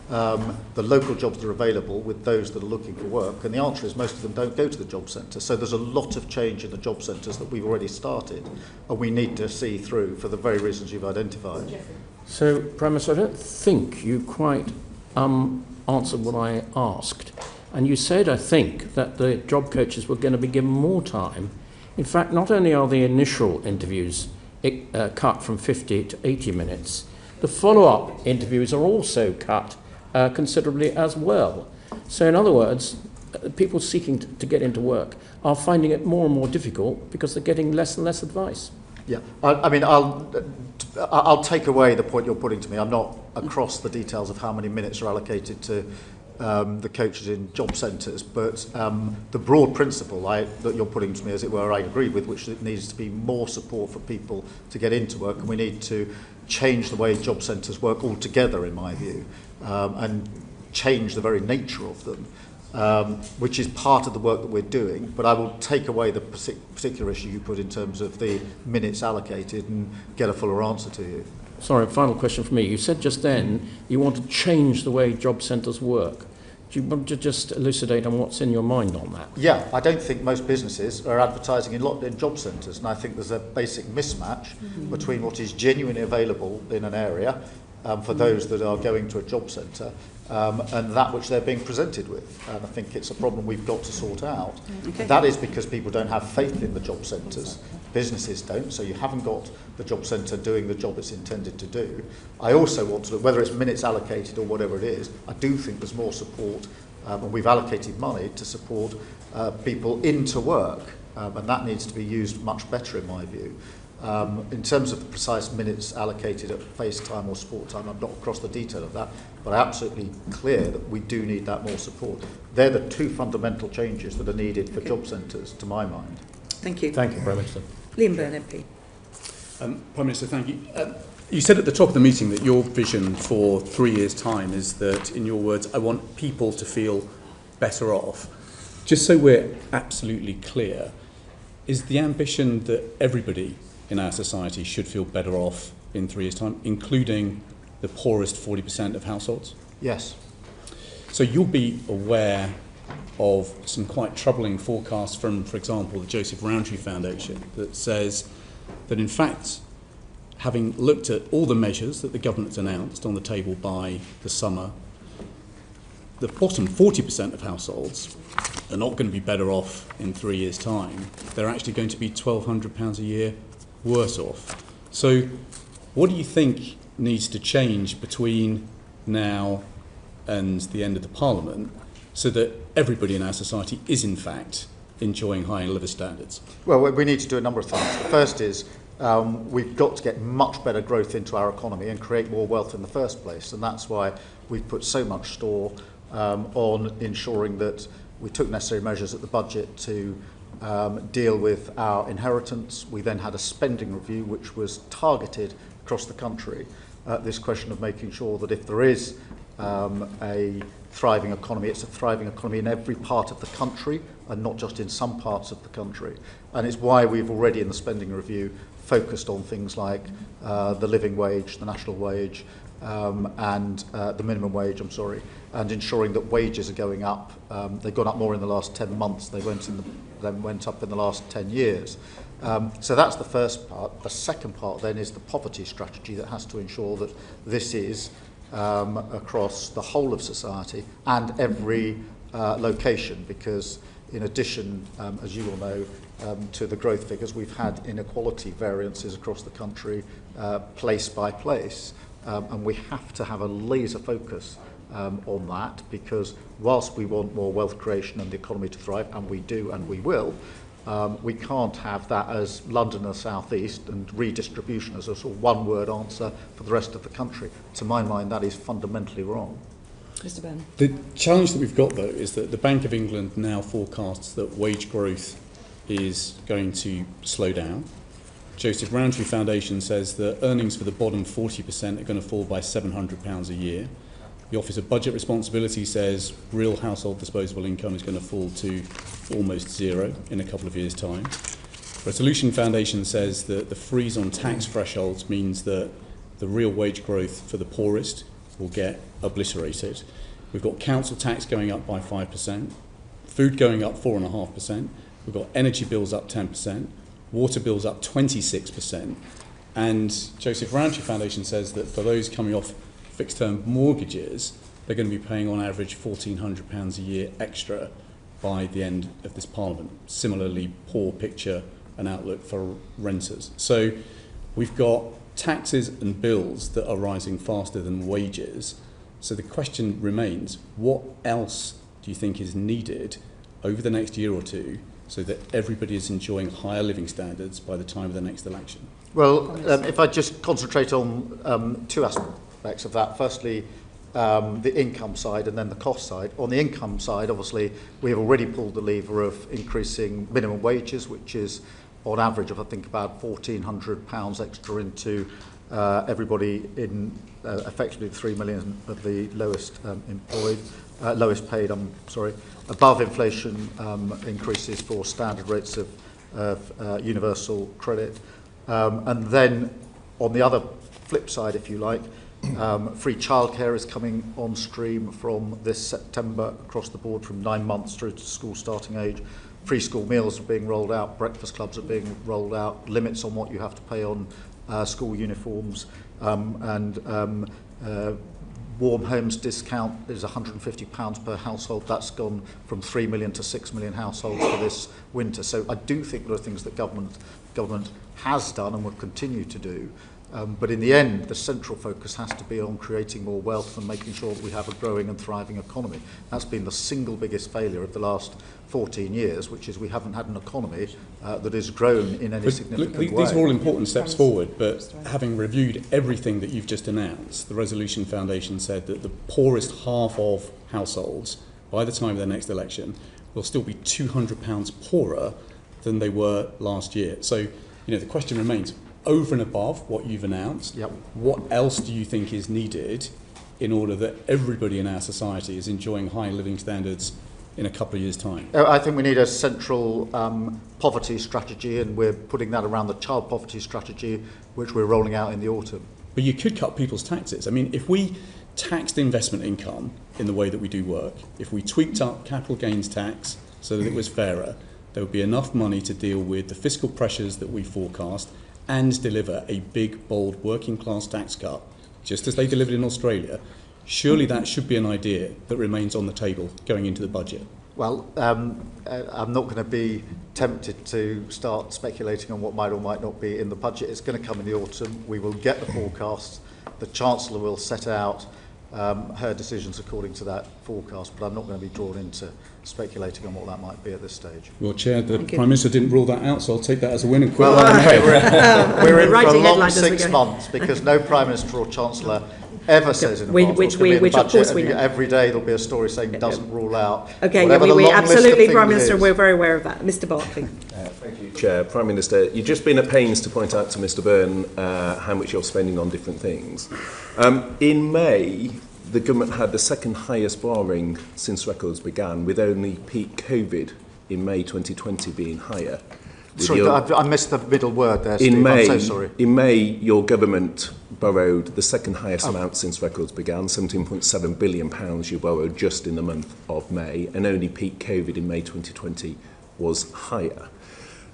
the local jobs that are available with those that are looking for work? And the answer is most of them don't go to the job centre. So there's a lot of change in the job centres that we've already started, and we need to see through for the very reasons you've identified. So, Prime Minister, I don't think you quite answered what I asked. And you said, I think, that the job coaches were going to be given more time. In fact, not only are the initial interviews cut from 50 to 80 minutes, the follow-up interviews are also cut considerably as well. So in other words, people seeking to get into work are finding it more and more difficult because they're getting less and less advice. Yeah, I mean, I'll take away the point you're putting to me. I'm not across the details of how many minutes are allocated to the coaches in job centres, but the broad principle that you're putting to me, as it were, I agree with, which it needs to be more support for people to get into work, and we need to change the way job centres work altogether, in my view, and change the very nature of them. Which is part of the work that we're doing, but I will take away the particular issue you put in terms of the minutes allocated and get a fuller answer to you. Sorry, final question for me. You said just then you want to change the way job centres work. Do you want to just elucidate on what's in your mind on that? Yeah, I don't think most businesses are advertising in job centres, and I think there's a basic mismatch between what is genuinely available in an area for those that are going to a job centre and that which they're being presented with. And I think it's a problem we've got to sort out. Okay. That is because people don't have faith in the job centres. Businesses don't, so you haven't got the job centre doing the job it's intended to do. I also want to, whether it's minutes allocated or whatever it is, I do think there's more support, and we've allocated money to support people into work, and that needs to be used much better in my view. In terms of the precise minutes allocated at FaceTime or sport time, I'm not across the detail of that, but I'm absolutely clear that we do need that more support. They're the two fundamental changes that are needed for job centres, to my mind. Thank you. Thank you, Prime Minister. Liam Byrne, MP. Prime Minister, thank you. You said at the top of the meeting that your vision for 3 years' time is that, in your words, I want people to feel better off. Just so we're absolutely clear, is the ambition that everybody in our society should feel better off in 3 years' time, including the poorest 40% of households? Yes. So you'll be aware of some quite troubling forecasts from, for example, the Joseph Rowntree Foundation that says that, in fact, having looked at all the measures that the government's announced on the table by the summer, the bottom 40% of households are not going to be better off in 3 years' time. They're actually going to be £1,200 a year worse off. So what do you think needs to change between now and the end of the Parliament so that everybody in our society is, in fact, enjoying higher living standards? Well, we need to do a number of things. The first is we've got to get much better growth into our economy and create more wealth in the first place. And that's why we've put so much store on ensuring that we took necessary measures at the budget to deal with our inheritance. We then had a spending review which was targeted across the country. This question of making sure that if there is a thriving economy, it's a thriving economy in every part of the country and not just in some parts of the country. And it's why we've already in the spending review focused on things like the living wage, the national wage, and the minimum wage, and ensuring that wages are going up. They've gone up more in the last 10 months. They went up in the last 10 years. So that's the first part. The second part then is the poverty strategy that has to ensure that this is across the whole of society and every location, because in addition, as you all know, to the growth figures, we've had inequality variances across the country, place by place, and we have to have a laser focus on that, because whilst we want more wealth creation and the economy to thrive, and we do and we will, we can't have that as London and the South East and redistribution as a sort of one-word answer for the rest of the country. To my mind, that is fundamentally wrong. Mr. Byrne. The challenge that we've got, though, is that the Bank of England now forecasts that wage growth is going to slow down. Joseph Rowntree Foundation says that earnings for the bottom 40% are going to fall by £700 a year. The Office of Budget Responsibility says real household disposable income is going to fall to almost zero in a couple of years' time. Resolution Foundation says that the freeze on tax thresholds means that the real wage growth for the poorest will get obliterated. We've got council tax going up by 5%, food going up 4.5%, we've got energy bills up 10%, water bills up 26%, and Joseph Rowntree Foundation says that for those coming off fixed-term mortgages, they're going to be paying on average £1,400 a year extra by the end of this Parliament. Similarly, poor picture and outlook for renters. So we've got taxes and bills that are rising faster than wages. So the question remains, what else do you think is needed over the next year or two so that everybody is enjoying higher living standards by the time of the next election? Well, if I just concentrate on two aspects of that. Firstly, the income side and then the cost side. On the income side, obviously, we have already pulled the lever of increasing minimum wages, which is on average of, I think, about £1,400 extra into everybody in effectively 3 million of the lowest lowest paid, above inflation increases for standard rates of universal credit. And then on the other flip side, if you like, free childcare is coming on stream from this September across the board from 9 months through to school starting age. Free school meals are being rolled out, breakfast clubs are being rolled out, limits on what you have to pay on school uniforms, and warm homes discount is £150 per household. That's gone from 3 million to 6 million households for this winter. So I do think there are things that government has done and will continue to do But in the end, the central focus has to be on creating more wealth and making sure that we have a growing and thriving economy. That's been the single biggest failure of the last 14 years, which is we haven't had an economy that has grown in any significant way. These are all important steps forward, but having reviewed everything that you've just announced, the Resolution Foundation said that the poorest half of households, by the time of their next election, will still be £200 poorer than they were last year. So, the question remains, over and above what you've announced, what else do you think is needed in order that everybody in our society is enjoying high living standards in a couple of years' time? I think we need a central poverty strategy, and we're putting that around the child poverty strategy, which we're rolling out in the autumn. But you could cut people's taxes. I mean, if we taxed investment income in the way that we do work, if we tweaked up capital gains tax so that it was fairer, there would be enough money to deal with the fiscal pressures that we forecast and deliver a big, bold, working-class tax cut, just as they delivered in Australia. Surely that should be an idea that remains on the table going into the budget. Well, I'm not going to be tempted to start speculating on what might or might not be in the budget. It's going to come in the autumn. We will get the forecasts. The Chancellor will set out her decisions according to that forecast, but I'm not going to be drawn into speculating on what that might be at this stage. Well, Chair, the Prime Minister didn't rule that out, so I'll take that as a win and quit. We're in for a long 6 months because no Prime Minister or Chancellor ever says in advance what's going to be in the budget, and every day there'll be a story saying doesn't rule out. Okay, we absolutely, Prime Minister, we're very aware of that. Mr Barclay. Thank you, Chair. Prime Minister, you've just been at pains to point out to Mr Byrne how much you're spending on different things. In May, the government had the second highest borrowing since records began, with only peak COVID in May 2020 being higher. Sorry, I missed the middle word there, Steve. I'm so sorry. In May, your government borrowed the second highest amount since records began, £17.7 billion you borrowed just in the month of May, and only peak COVID in May 2020 was higher.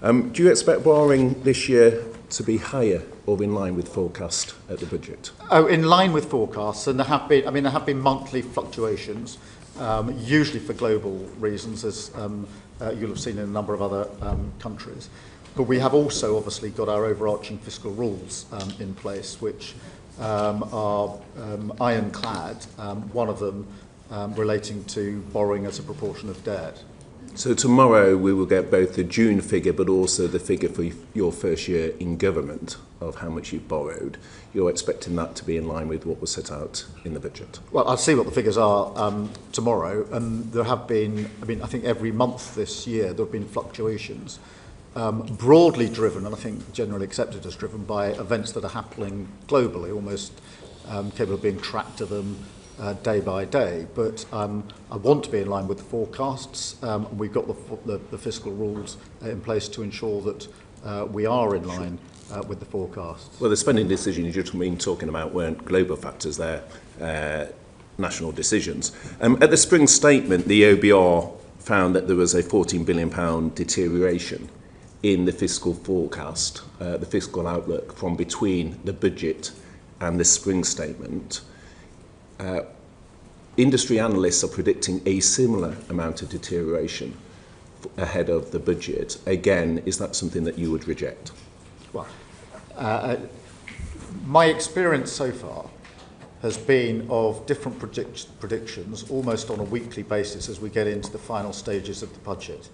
Do you expect borrowing this year to be higher or in line with forecast at the budget? Oh, in line with forecasts, and there have been monthly fluctuations, usually for global reasons, as you'll have seen in a number of other countries. But we have also obviously got our overarching fiscal rules in place, which are ironclad, one of them relating to borrowing as a proportion of debt. So tomorrow we will get both the June figure but also the figure for your first year in government of how much you've borrowed. You're expecting that to be in line with what was set out in the budget? Well, I'll see what the figures are tomorrow, and there have been, I think every month this year there have been fluctuations, broadly driven, and I think generally accepted as driven by events that are happening globally, almost capable of being tracked to them day by day, but I want to be in line with the forecasts. We've got the fiscal rules in place to ensure that we are in line with the forecasts. Well, the spending decisions you've been talking about weren't global factors, they're national decisions. At the spring statement, the OBR found that there was a £14 billion deterioration in the fiscal forecast, the fiscal outlook from between the budget and the spring statement. Industry analysts are predicting a similar amount of deterioration ahead of the budget. Again, is that something that you would reject? Well, my experience so far has been of different predictions almost on a weekly basis as we get into the final stages of the budget,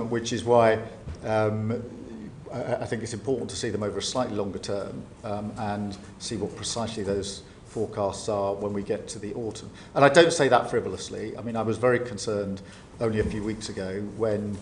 which is why I think it's important to see them over a slightly longer term and see what precisely those forecasts are when we get to the autumn. And I don't say that frivolously. I mean, I was very concerned only a few weeks ago when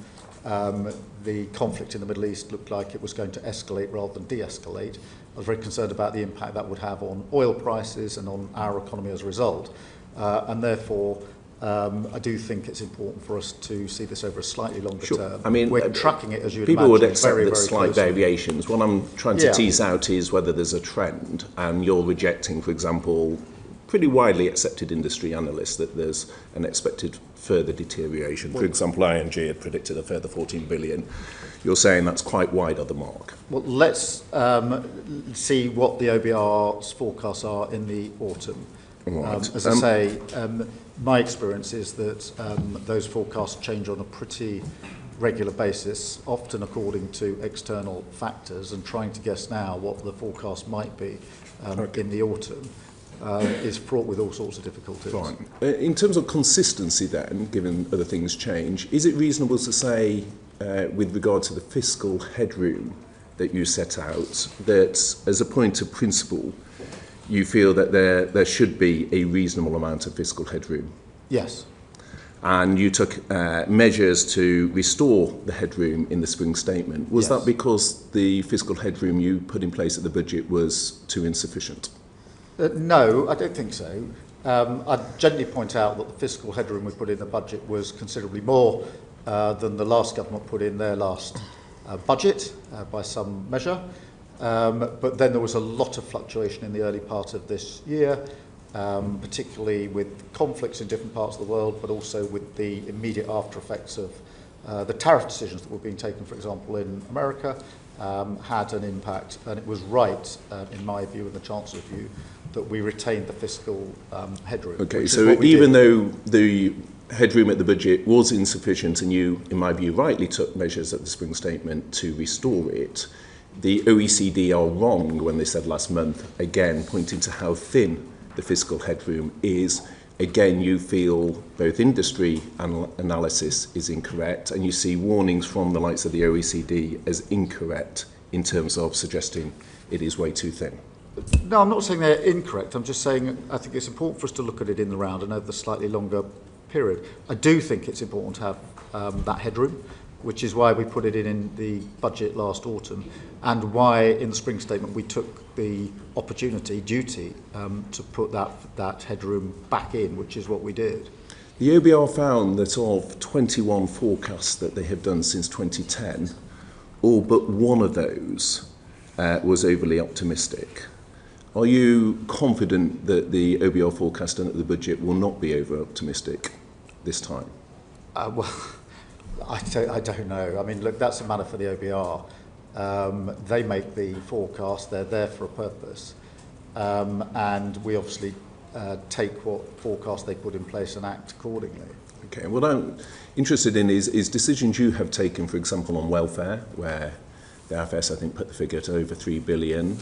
the conflict in the Middle East looked like it was going to escalate rather than de-escalate. I was very concerned about the impact that would have on oil prices and on our economy as a result. And therefore, I do think it's important for us to see this over a slightly longer term. I mean, we're tracking it, as you'd imagine, would accept very, very slight closely. Variations. What I'm trying to tease out is whether there's a trend, and you're rejecting, for example, pretty widely accepted industry analysts that there's an expected further deterioration. For example, ING had predicted a further 14 billion. You're saying that's quite wide of the mark. Well, let's see what the OBR's forecasts are in the autumn. Right. As I say, my experience is that those forecasts change on a pretty regular basis, often according to external factors, and trying to guess now what the forecast might be in the autumn is fraught with all sorts of difficulties. Fine. In terms of consistency then, given other things change, is it reasonable to say, with regard to the fiscal headroom that you set out, that as a point of principle, you feel that there should be a reasonable amount of fiscal headroom? Yes. And you took measures to restore the headroom in the spring statement. Was that because the fiscal headroom you put in place at the budget was too insufficient? No, I don't think so. I'd gently point out that the fiscal headroom we put in the budget was considerably more than the last government put in their last budget by some measure. But then there was a lot of fluctuation in the early part of this year, particularly with conflicts in different parts of the world, but also with the immediate after effects of the tariff decisions that were being taken, for example, in America, had an impact. And it was right, in my view and the Chancellor's view, that we retained the fiscal headroom. Okay, so even though the headroom at the budget was insufficient and you, in my view, rightly took measures at the spring statement to restore it, the OECD are wrong when they said last month, again, pointing to how thin the fiscal headroom is. Again, you feel both industry analysis is incorrect, and you see warnings from the likes of the OECD as incorrect in terms of suggesting it is way too thin. No, I'm not saying they're incorrect. I'm just saying I think it's important for us to look at it in the round and over the slightly longer period. I do think it's important to have that headroom, which is why we put it in the budget last autumn, and why in the spring statement we took the duty to put that headroom back in, which is what we did. The OBR found that of 21 forecasts that they have done since 2010, all but one of those was overly optimistic. Are you confident that the OBR forecast done at the budget will not be over-optimistic this time? Well, I don't know. I mean, look, that's a matter for the OBR. They make the forecast. They're there for a purpose. And we obviously take what forecast they put in place and act accordingly. Okay, what I'm interested in is decisions you have taken, for example, on welfare, where the IFS, I think, put the figure to over 3 billion,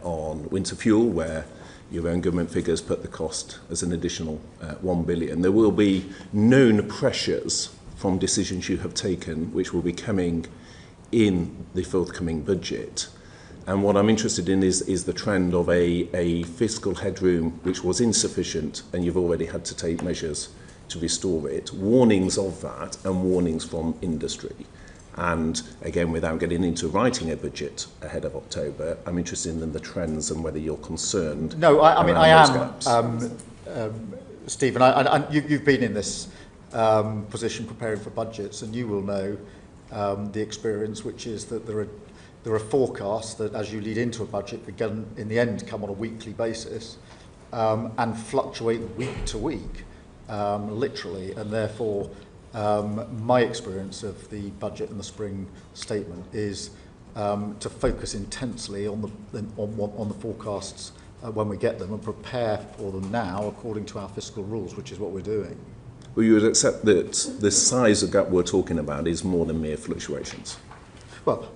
on winter fuel, where your own government figures put the cost as an additional 1 billion. There will be known pressures from decisions you have taken, which will be coming in the forthcoming budget. And what I'm interested in is the trend of a fiscal headroom which was insufficient, and you've already had to take measures to restore it. Warnings of that and warnings from industry. And again, without getting into writing a budget ahead of October, I'm interested in the trends and whether you're concerned. No, I mean, I am, Stephen. You've been in this position preparing for budgets, and you will know the experience, which is that there are forecasts that, as you lead into a budget, begin in the end come on a weekly basis and fluctuate week to week, literally, and therefore. My experience of the budget and the spring statement is to focus intensely on the forecasts when we get them and prepare for them now according to our fiscal rules, which is what we're doing. Well, you would accept that the size of gap we're talking about is more than mere fluctuations? Well,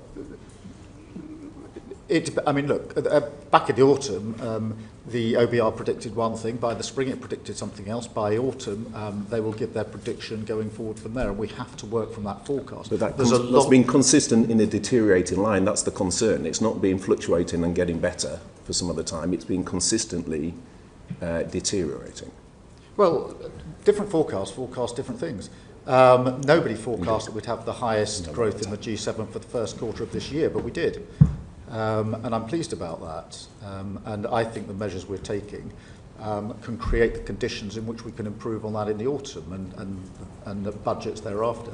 I mean, look, back in the autumn, the OBR predicted one thing. By the spring, it predicted something else. By autumn, they will give their prediction going forward from there, and we have to work from that forecast. But that's been consistent in a deteriorating line. That's the concern. It's not been fluctuating and getting better for some other time. It's been consistently deteriorating. Well, different forecasts forecast different things. Nobody forecast that we'd have the highest growth in the G7 for the first quarter of this year, but we did. And I'm pleased about that. And I think the measures we're taking can create the conditions in which we can improve on that in the autumn and the budgets thereafter.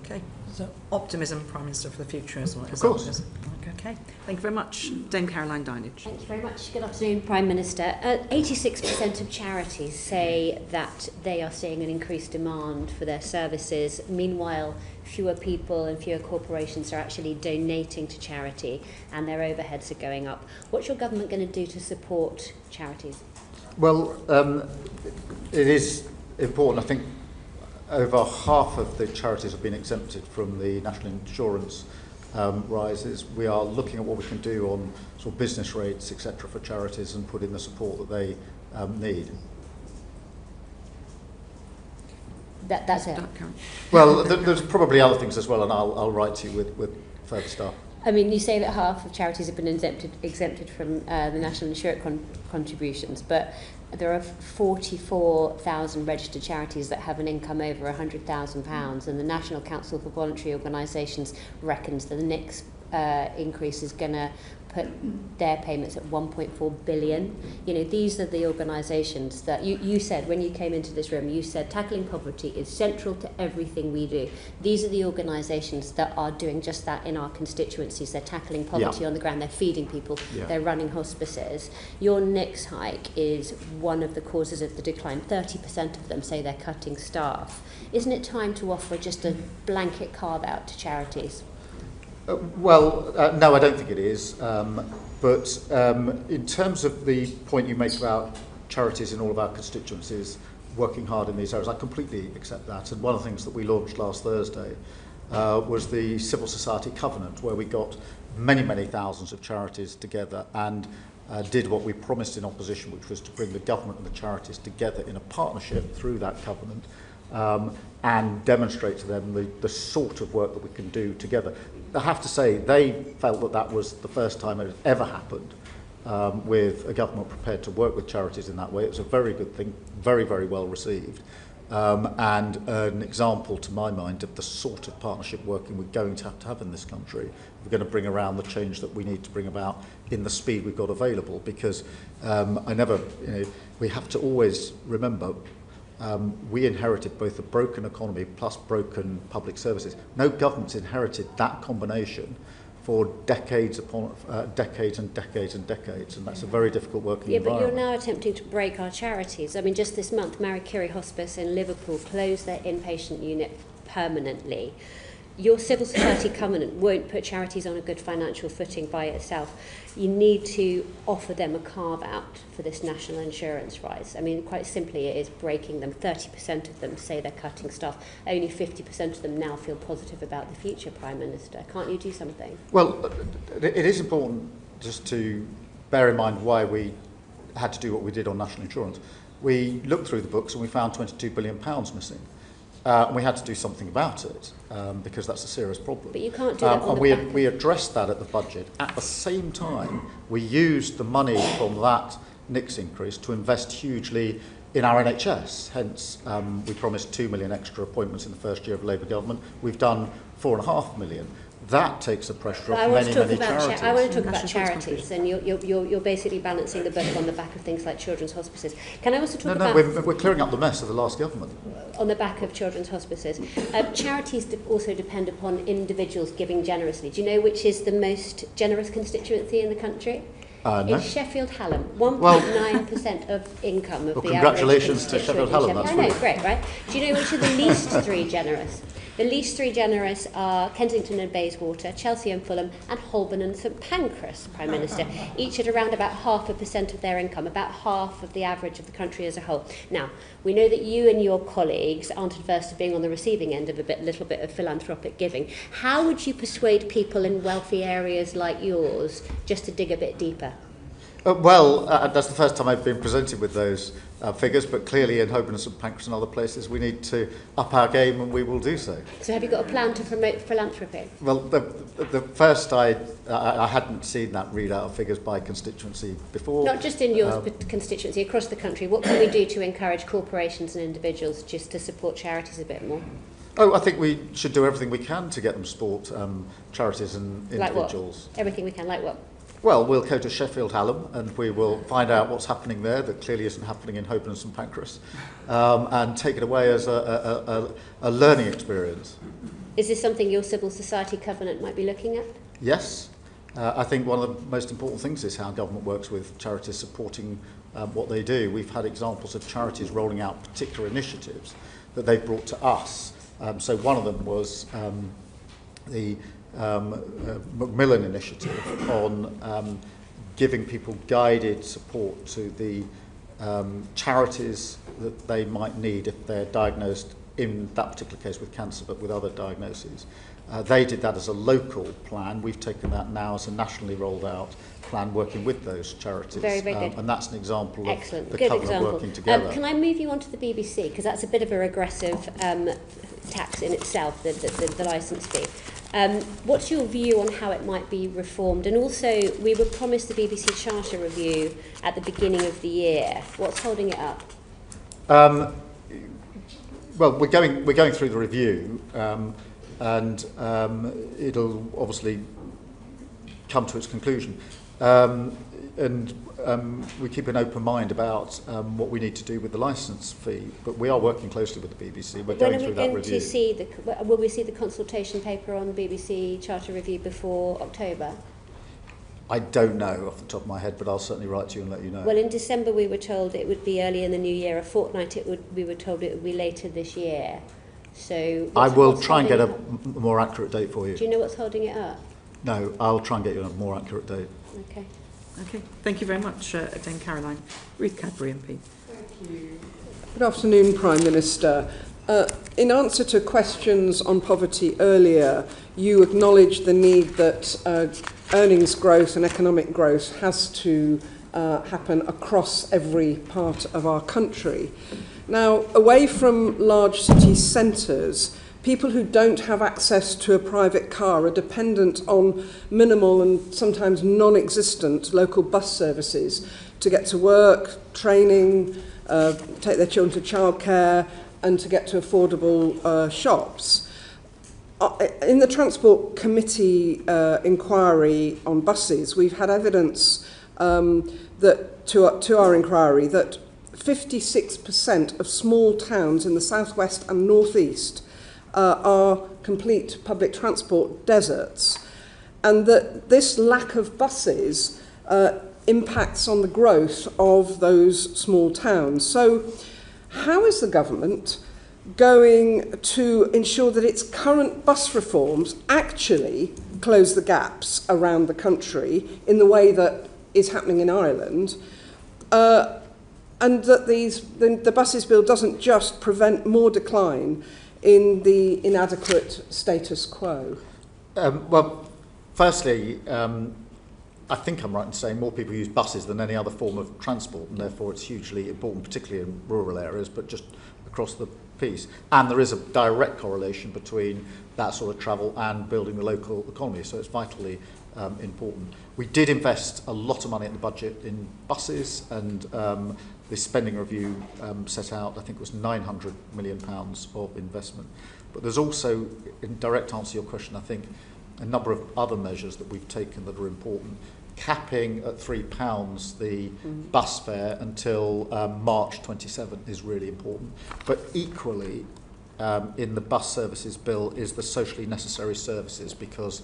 Okay, so optimism, Prime Minister, for the future as well. Of course. Okay, thank you very much. Dame Caroline Dinage. Thank you very much. Good afternoon, Prime Minister. 86% of charities say that they are seeing an increased demand for their services. Meanwhile, fewer people and fewer corporations are actually donating to charity, and their overheads are going up. What's your government going to do to support charities? Well, it is important. I think over half of the charities have been exempted from the national insurance rises. We are looking at what we can do on sort of business rates, etc., for charities and put in the support that they need. That's it. Well, there's probably other things as well, and I'll write to you with further stuff. I mean, you say that half of charities have been exempted from the national insurance contributions, but there are 44,000 registered charities that have an income over £100,000, and the National Council for Voluntary Organisations reckons that the next increase is going to put their payments at 1.4 billion. You know, these are the organisations that you said when you came into this room, you said tackling poverty is central to everything we do. These are the organisations that are doing just that in our constituencies. They're tackling poverty on the ground, they're feeding people, they're running hospices. Your next hike is one of the causes of the decline. 30% of them say they're cutting staff. Isn't it time to offer just a blanket carve-out to charities? No, I don't think it is. But in terms of the point you make about charities in all of our constituencies working hard in these areas, I completely accept that. And one of the things that we launched last Thursday was the Civil Society Covenant, where we got many, many thousands of charities together and did what we promised in opposition, which was to bring the government and the charities together in a partnership through that covenant and demonstrate to them the sort of work that we can do together. I have to say, they felt that that was the first time it had ever happened with a government prepared to work with charities in that way. It was a very good thing, very, very well received, and an example, to my mind, of the sort of partnership working we're going to have in this country. We're going to bring around the change that we need to bring about in the speed we've got available, because we have to always remember we inherited both a broken economy plus broken public services. No government's inherited that combination for decades upon decades and decades and decades, and that's a very difficult working environment. But you're now attempting to break our charities. I mean, just this month, Marie Curie Hospice in Liverpool closed their inpatient unit permanently. Your civil society covenant won't put charities on a good financial footing by itself. You need to offer them a carve-out for this national insurance rise. I mean, quite simply, it is breaking them. 30% of them say they're cutting staff. Only 50% of them now feel positive about the future, Prime Minister. Can't you do something? Well, it is important just to bear in mind why we had to do what we did on national insurance. We looked through the books and we found £22 billion missing. And we had to do something about it because that's a serious problem. But you can't do that on the back. We addressed that at the budget. At the same time, we used the money from that NICS increase to invest hugely in our NHS. Hence, we promised 2 million extra appointments in the first year of Labour government. We've done 4.5 million. That takes the pressure off many charities. I want to talk about charities, and you're basically balancing the book on the back of things like children's hospices. Can I also talk about... No, we're clearing up the mess of the last government. On the back of children's hospices. Charities also depend upon individuals giving generously. Do you know which is the most generous constituency in the country? No. It's Sheffield Hallam, 1.9% of income of the average. Congratulations to Sheffield Hallam. I know, great, right? Do you know which are the least three generous? The least three generous are Kensington and Bayswater, Chelsea and Fulham, and Holborn and St Pancras, Prime Minister, each at around about 0.5% of their income, about half of the average of the country as a whole. Now, we know that you and your colleagues aren't adverse to being on the receiving end of a little bit of philanthropic giving. How would you persuade people in wealthy areas like yours just to dig a bit deeper? That's the first time I've been presented with those figures, but clearly in Holborn and St Pancras and other places we need to up our game, and we will do so. So have you got a plan to promote philanthropy? Well, the first I hadn't seen that readout of figures by constituency before. Not just in your constituency, across the country. What can we do to encourage corporations and individuals just to support charities a bit more? I think we should do everything we can to get them to support charities and individuals. Like what? Everything we can, like what? Well, we'll go to Sheffield Hallam and we will find out what's happening there that clearly isn't happening in Holborn and St Pancras, and take it away as a learning experience. Is this something your civil society covenant might be looking at? Yes. I think one of the most important things is how government works with charities supporting what they do. We've had examples of charities rolling out particular initiatives that they've brought to us. So one of them was the Macmillan initiative on giving people guided support to the charities that they might need if they're diagnosed in that particular case with cancer, but with other diagnoses. They did that as a local plan. We've taken that now as a nationally rolled out plan working with those charities. Very, very good. And that's an example Excellent. of the Good covenant example. working together. Can I move you on to the BBC? Because that's a bit of a regressive tax in itself, the licence fee. What's your view on how it might be reformed? And also, we were promised the BBC Charter review at the beginning of the year. What's holding it up? Well, we're going through the review, and it'll obviously come to its conclusion. We keep an open mind about what we need to do with the licence fee, but we are working closely with the BBC. We're going through that review. Will we see the consultation paper on the BBC Charter review before October? I don't know off the top of my head, but I'll certainly write to you and let you know. Well, in December we were told it would be early in the new year. A fortnight we were told it would be later this year. So I will try and get a more accurate date for you. Do you know what's holding it up? No, I'll try and get you a more accurate date. Okay. Okay, thank you very much, Dame Caroline. Ruth Cadbury MP. Thank you. Good afternoon, Prime Minister. In answer to questions on poverty earlier, you acknowledged the need that earnings growth and economic growth has to happen across every part of our country. Now, away from large city centres, people who don't have access to a private car are dependent on minimal and sometimes non-existent local bus services to get to work, training, take their children to childcare, and to get to affordable shops. In the Transport Committee inquiry on buses, we've had evidence that to our inquiry that 56% of small towns in the southwest and northeast are complete public transport deserts, and that this lack of buses impacts on the growth of those small towns. So how is the government going to ensure that its current bus reforms actually close the gaps around the country in the way that is happening in Ireland, and that the buses bill doesn't just prevent more decline in the inadequate status quo? Well, firstly, I think I'm right in saying more people use buses than any other form of transport, and therefore it's hugely important, particularly in rural areas, but just across the piece. And there is a direct correlation between that sort of travel and building the local economy, so it's vitally important. We did invest a lot of money in the budget in buses, and the spending review set out, I think it was £900 million of investment. But there's also, in direct answer to your question, I think a number of other measures that we've taken that are important. Capping at £3 the bus fare until March 27 is really important. But equally, in the bus services bill is the socially necessary services, because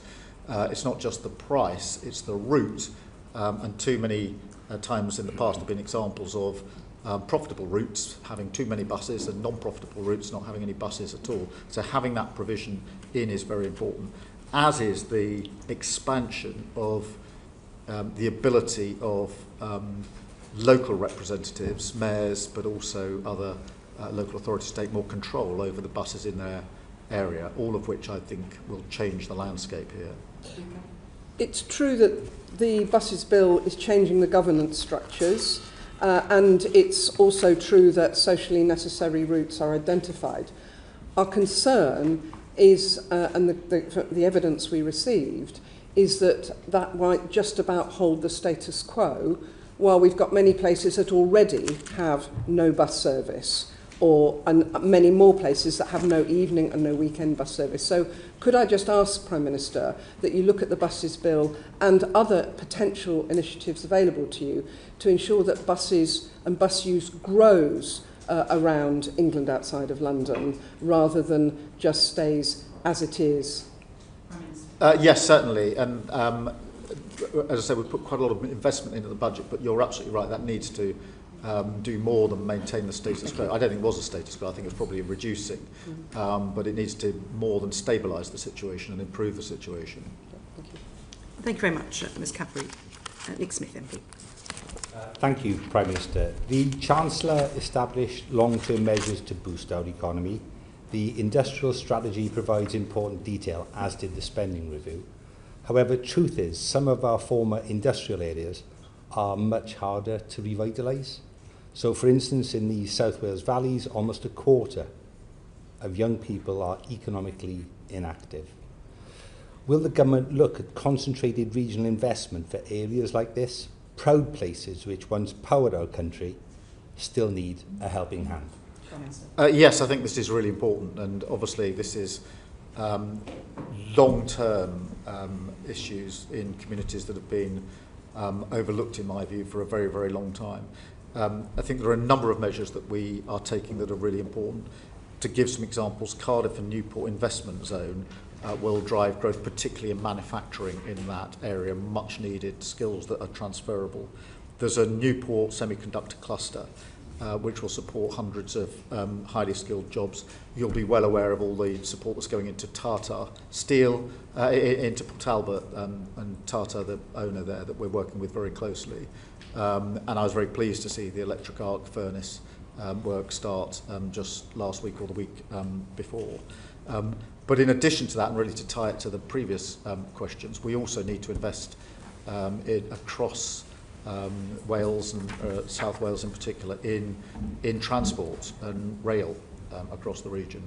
it's not just the price, it's the route. And too many times in the past have been examples of profitable routes having too many buses and non-profitable routes not having any buses at all. So having that provision in is very important, as is the expansion of the ability of local representatives, mayors, but also other local authorities to take more control over the buses in their area, all of which I think will change the landscape here. It's true that the buses bill is changing the governance structures, and it's also true that socially necessary routes are identified. Our concern is, and the evidence we received, is that might just about hold the status quo, while we've got many places that already have no bus service, and many more places that have no evening and no weekend bus service. So could I just ask, Prime Minister, that you look at the buses bill and other potential initiatives available to you to ensure that buses and bus use grows around England outside of London, rather than just stays as it is? Yes, certainly. And as I said, we put quite a lot of investment into the budget, but you're absolutely right, that needs to do more than maintain the status quo. I don't think it was a status quo, I think it's probably reducing, but it needs to more than stabilise the situation and improve the situation. Thank you very much, Ms Cadbury. Nick Smith, MP. Thank you, Prime Minister. The Chancellor established long-term measures to boost our economy. The industrial strategy provides important detail, as did the spending review. However, truth is, some of our former industrial areas are much harder to revitalise. So, for instance, in the South Wales valleys, almost a quarter of young people are economically inactive. Will the government look at concentrated regional investment for areas like this? Proud places which once powered our country still need a helping hand. Yes, I think this is really important, and obviously this is long-term issues in communities that have been overlooked, in my view, for a very, very long time. I think there are a number of measures that we are taking that are really important. To give some examples, Cardiff and Newport investment zone will drive growth, particularly in manufacturing in that area, much needed skills that are transferable. There's a Newport semiconductor cluster which will support hundreds of highly skilled jobs. You'll be well aware of all the support that's going into Tata Steel, into Port Talbot, and Tata, the owner there, that we're working with very closely. And I was very pleased to see the electric arc furnace work start just last week or the week before. But in addition to that, and really to tie it to the previous questions, we also need to invest across Wales and South Wales in particular in transport and rail across the region.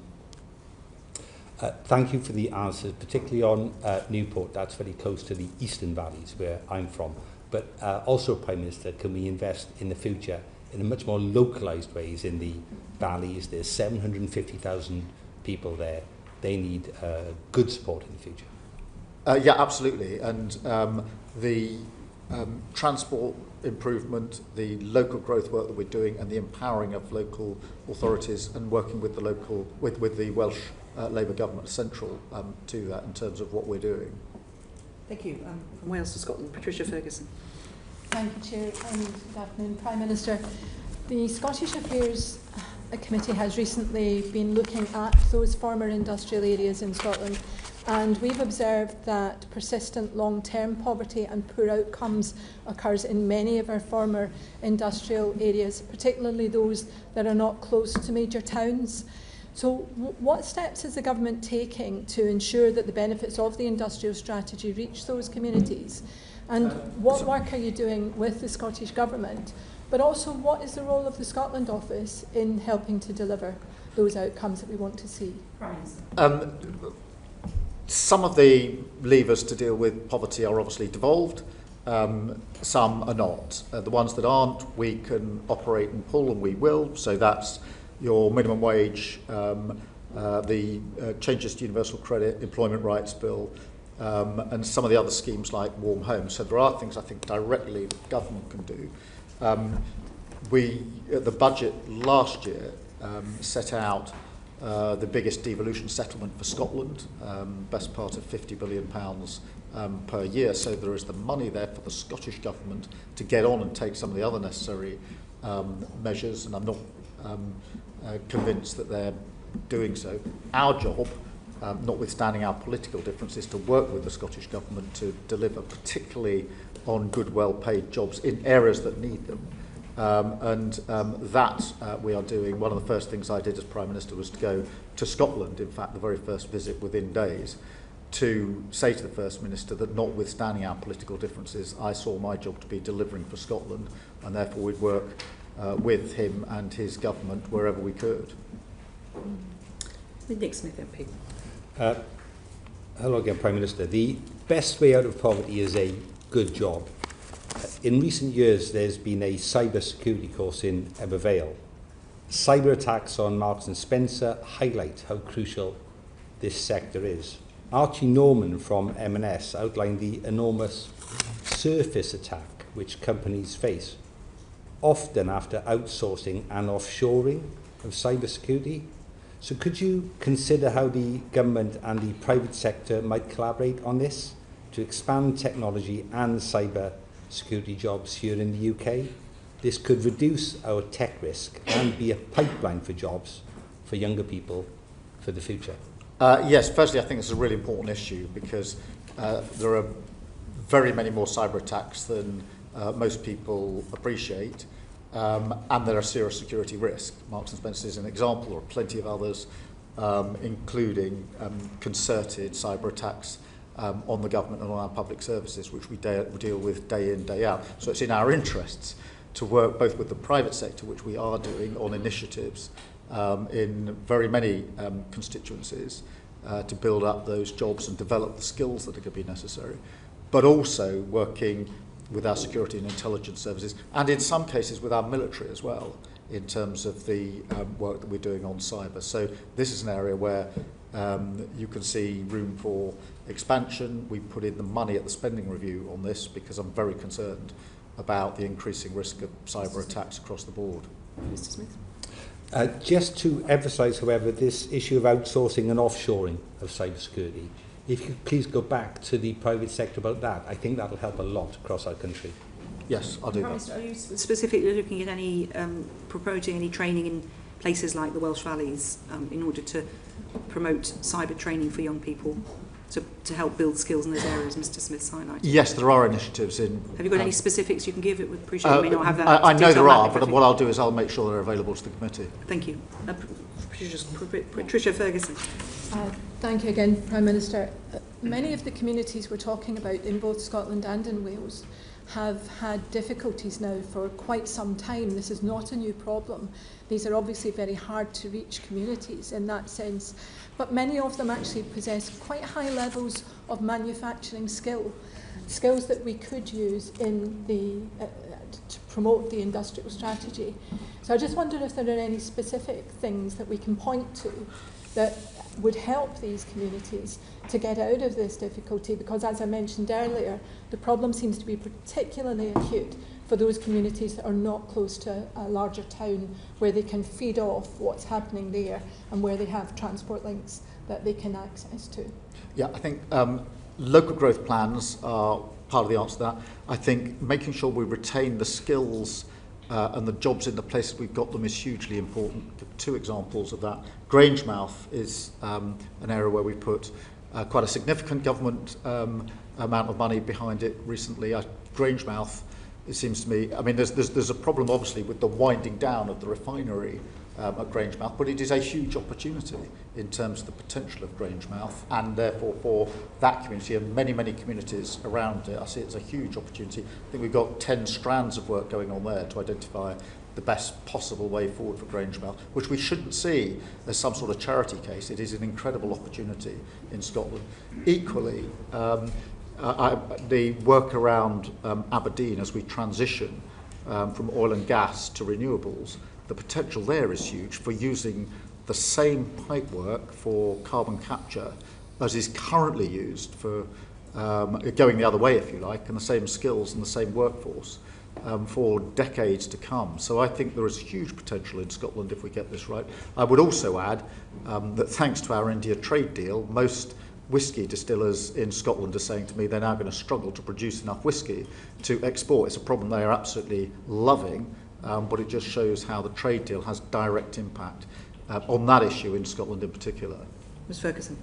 Thank you for the answers, particularly on Newport. That's very close to the Eastern Valleys, where I'm from. But also, Prime Minister, can we invest in the future in a much more localised ways in the valleys? There's 750,000 people there. They need good support in the future. Yeah, absolutely. And the transport improvement, the local growth work that we're doing, and the empowering of local authorities and working with the local, with the Welsh Labour government, central to that in terms of what we're doing. Thank you. From Wales to Scotland, Patricia Ferguson. Thank you, Chair, and good afternoon, Prime Minister. The Scottish Affairs Committee has recently been looking at those former industrial areas in Scotland, and we've observed that persistent long-term poverty and poor outcomes occurs in many of our former industrial areas, particularly those that are not close to major towns. So what steps is the government taking to ensure that the benefits of the industrial strategy reach those communities? And what work are you doing with the Scottish Government? But also, what is the role of the Scotland Office in helping to deliver those outcomes that we want to see? Some of the levers to deal with poverty are obviously devolved. Some are not. The ones that aren't, we can operate and pull, and we will. So that's your minimum wage, the changes to universal credit, employment rights bill, and some of the other schemes like warm homes. So there are things I think directly the government can do. We, at the budget last year, set out the biggest devolution settlement for Scotland, best part of £50 billion per year. So there is the money there for the Scottish Government to get on and take some of the other necessary measures, and I'm not convinced that they're doing so. Our job, notwithstanding our political differences, to work with the Scottish Government to deliver, particularly on good, well-paid jobs in areas that need them. That we are doing. One of the first things I did as Prime Minister was to go to Scotland, in fact, the very first visit within days, to say to the First Minister that notwithstanding our political differences, I saw my job to be delivering for Scotland, and therefore we'd work with him and his government wherever we could. Nick Smith, MP. Hello again, Prime Minister. The best way out of poverty is a good job. In recent years, there's been a cyber security course in Ebervale. Cyber attacks on Marks and Spencer highlight how crucial this sector is. Archie Norman from M&S outlined the enormous surface attack which companies face, often after outsourcing and offshoring of cyber security. So could you consider how the government and the private sector might collaborate on this to expand technology and cyber security jobs here in the UK? This could reduce our tech risk and be a pipeline for jobs for younger people for the future. Yes, firstly, I think it's a really important issue because there are very many more cyber attacks than most people appreciate, and there are serious security risks. Marks and Spencer is an example, or plenty of others. including concerted cyber attacks on the government and on our public services, which we deal with day in, day out. So it's in our interests to work both with the private sector, which we are doing on initiatives in very many constituencies to build up those jobs and develop the skills that are going to be necessary, but also working with our security and intelligence services, and in some cases with our military as well, in terms of the work that we're doing on cyber. So this is an area where you can see room for expansion. We put in the money at the spending review on this because I'm very concerned about the increasing risk of cyber attacks across the board. Mr. Smith. Just to emphasise, however, this issue of outsourcing and offshoring of cybersecurity, if you could please go back to the private sector about that, I think that will help a lot across our country. Yes, I'll do Prime that. Minister, are you specifically looking at any, promoting any training in places like the Welsh Valleys in order to promote cyber training for young people to help build skills in those areas Mr. Smith's highlighted? Yes, there are initiatives in... Have you got any specifics you can give? It would appreciate you may not have that. I know there are, but graphic. what I'll do is I'll make sure they're available to the committee. Thank you. Patricia Ferguson. Thank you again, Prime Minister. Many of the communities we're talking about in both Scotland and in Wales have had difficulties now for quite some time. This is not a new problem. These are obviously very hard to reach communities in that sense, but many of them actually possess quite high levels of manufacturing skills that we could use in the to promote the industrial strategy. So I just wonder if there are any specific things that we can point to that would help these communities to get out of this difficulty, because as I mentioned earlier, the problem seems to be particularly acute for those communities that are not close to a larger town where they can feed off what's happening there and where they have transport links that they can access to. Yeah, I think local growth plans are part of the answer to that. I think making sure we retain the skills and the jobs in the places we've got them is hugely important. Two examples of that. Grangemouth is an area where we put quite a significant government amount of money behind it recently. Grangemouth, it seems to me, I mean, there's a problem obviously with the winding down of the refinery at Grangemouth, but it is a huge opportunity in terms of the potential of Grangemouth, and therefore for that community and many, many communities around it, I see it as a huge opportunity. I think we've got 10 strands of work going on there to identify the best possible way forward for Grangemouth, which we shouldn't see as some sort of charity case. It is an incredible opportunity in Scotland. Equally, the work around Aberdeen as we transition from oil and gas to renewables, the potential there is huge for using the same pipework for carbon capture as is currently used for going the other way, if you like, and the same skills and the same workforce for decades to come. So I think there is huge potential in Scotland if we get this right. I would also add that thanks to our India trade deal, most whisky distillers in Scotland are saying to me they're now going to struggle to produce enough whisky to export. It's a problem they are absolutely loving, but it just shows how the trade deal has direct impact on that issue in Scotland in particular. Ms Ferguson.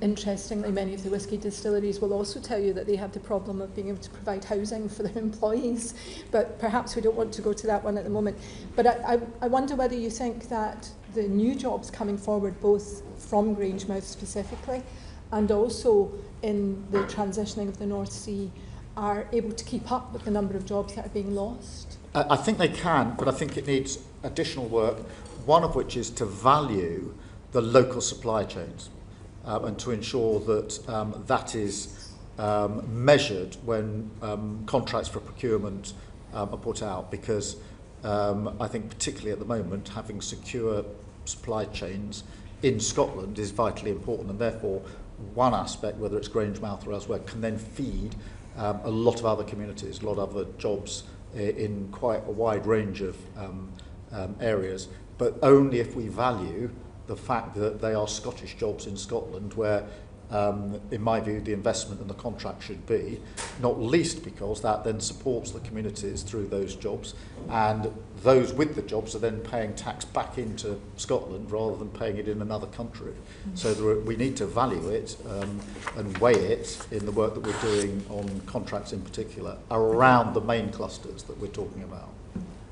Interestingly, many of the whisky distilleries will also tell you that they have the problem of being able to provide housing for their employees, but perhaps we don't want to go to that one at the moment. But I wonder whether you think that the new jobs coming forward, both from Grangemouth specifically, and also in the transitioning of the North Sea, are able to keep up with the number of jobs that are being lost? I think they can, but I think it needs additional work, one of which is to value the local supply chains and to ensure that that is measured when contracts for procurement are put out, because I think particularly at the moment having secure supply chains in Scotland is vitally important, and therefore one aspect, whether it's Grangemouth or elsewhere, can then feed a lot of other communities, a lot of other jobs in quite a wide range of areas, but only if we value the fact that they are Scottish jobs in Scotland, where, in my view, the investment and the contract should be, not least because that then supports the communities through those jobs, and those with the jobs are then paying tax back into Scotland rather than paying it in another country. So we need to value it and weigh it in the work that we're doing on contracts in particular around the main clusters that we're talking about.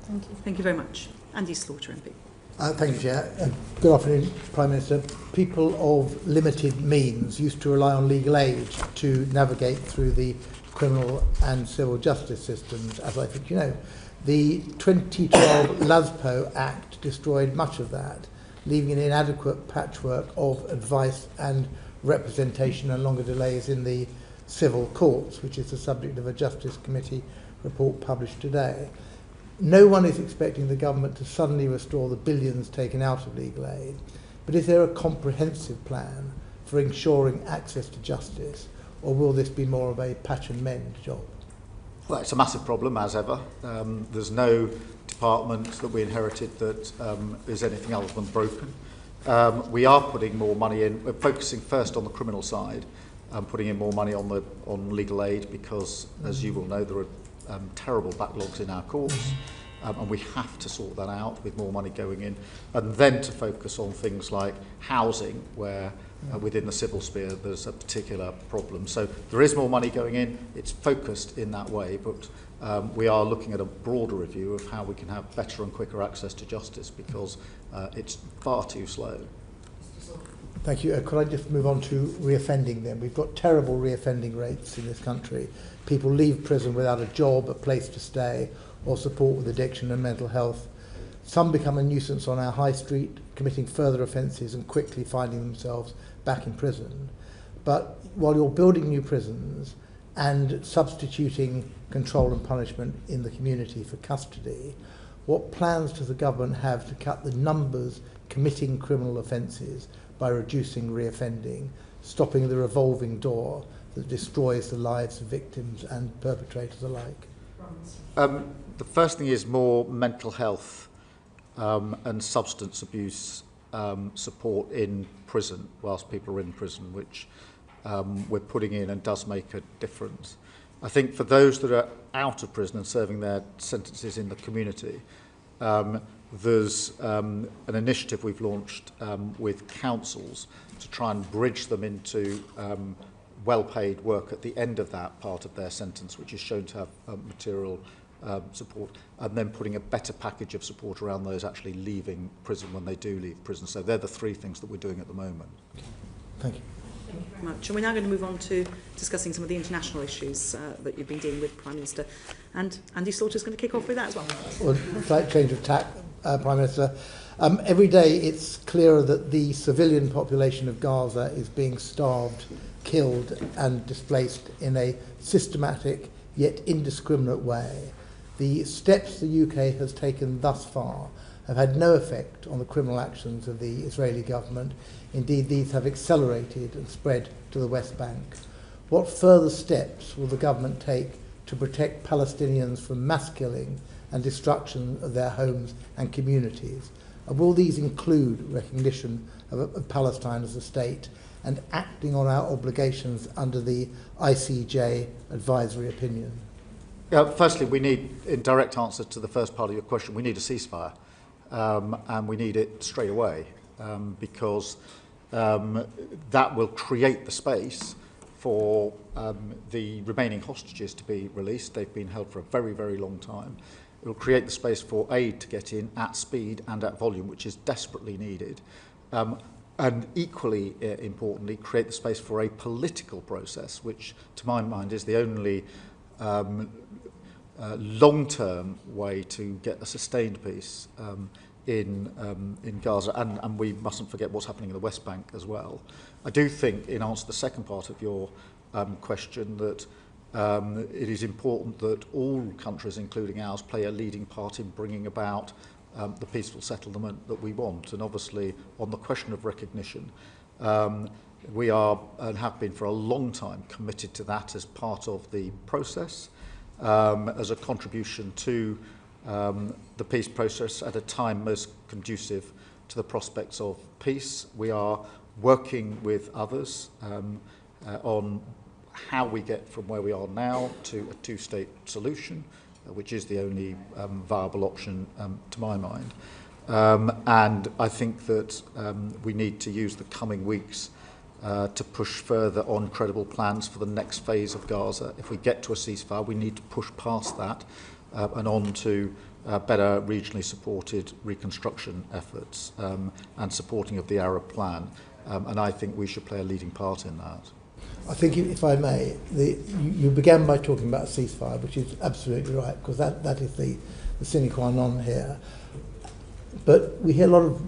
Thank you. Thank you very much. Andy Slaughter, MP. Thank you, Chair. Good afternoon, Prime Minister. People of limited means used to rely on legal aid to navigate through the criminal and civil justice systems, as I think you know. The 2012 LASPO Act destroyed much of that, leaving an inadequate patchwork of advice and representation and longer delays in the civil courts, which is the subject of a Justice Committee report published today. No one is expecting the government to suddenly restore the billions taken out of legal aid, but is there a comprehensive plan for ensuring access to justice, or will this be more of a patch and mend job? Well, it's a massive problem, as ever. There's no department that we inherited that is anything other than broken. We are putting more money in. We're focusing first on the criminal side, putting in more money on legal aid because, as you will know, there are terrible backlogs in our courts, and we have to sort that out with more money going in, and then to focus on things like housing, where within the civil sphere there's a particular problem. So there is more money going in. It's focused in that way, but we are looking at a broader review of how we can have better and quicker access to justice because it's far too slow. Thank you. Could I just move on to reoffending then? We've got terrible reoffending rates in this country. People leave prison without a job, a place to stay, or support with addiction and mental health. Some become a nuisance on our high street, committing further offences and quickly finding themselves back in prison. But while you're building new prisons and substituting control and punishment in the community for custody, what plans does the government have to cut the numbers committing criminal offences by reducing reoffending, stopping the revolving door that destroys the lives of victims and perpetrators alike? The first thing is more mental health and substance abuse support in prison whilst people are in prison, which we're putting in and does make a difference. I think for those that are out of prison and serving their sentences in the community, there's an initiative we've launched with councils to try and bridge them into well-paid work at the end of that part of their sentence, which is shown to have material support, and then putting a better package of support around those actually leaving prison when they do leave prison. So they're the three things that we're doing at the moment. Thank you. Thank you very much. And we're now going to move on to discussing some of the international issues that you've been dealing with, Prime Minister. And Andy Slaughter's going to kick off with that as well. Well, slight change of tack, Prime Minister. Every day it's clearer that the civilian population of Gaza is being starved, killed and displaced in a systematic yet indiscriminate way. The steps the UK has taken thus far have had no effect on the criminal actions of the Israeli government. Indeed, these have accelerated and spread to the West Bank. What further steps will the government take to protect Palestinians from mass killing and destruction of their homes and communities? And will these include recognition of Palestine as a state and acting on our obligations under the ICJ advisory opinion? Firstly, we need, in direct answer to the first part of your question, we need a ceasefire, and we need it straight away, because that will create the space for the remaining hostages to be released. They've been held for a very, very long time. It will create the space for aid to get in at speed and at volume, which is desperately needed. And equally importantly, create the space for a political process, which, to my mind, is the only long-term way to get a sustained peace in Gaza, and we mustn't forget what's happening in the West Bank as well. I do think, in answer to the second part of your question, that it is important that all countries, including ours, play a leading part in bringing about the peaceful settlement that we want. And obviously, on the question of recognition, we are, and have been for a long time, committed to that as part of the process, as a contribution to the peace process at a time most conducive to the prospects of peace. We are working with others on how we get from where we are now to a two-state solution, which is the only viable option to my mind. And I think that we need to use the coming weeks to push further on credible plans for the next phase of Gaza. If we get to a ceasefire, we need to push past that and on to better regionally supported reconstruction efforts and supporting of the Arab plan. And I think we should play a leading part in that. I think, if I may, you began by talking about ceasefire, which is absolutely right, because that is the sine qua non here. But we hear a lot of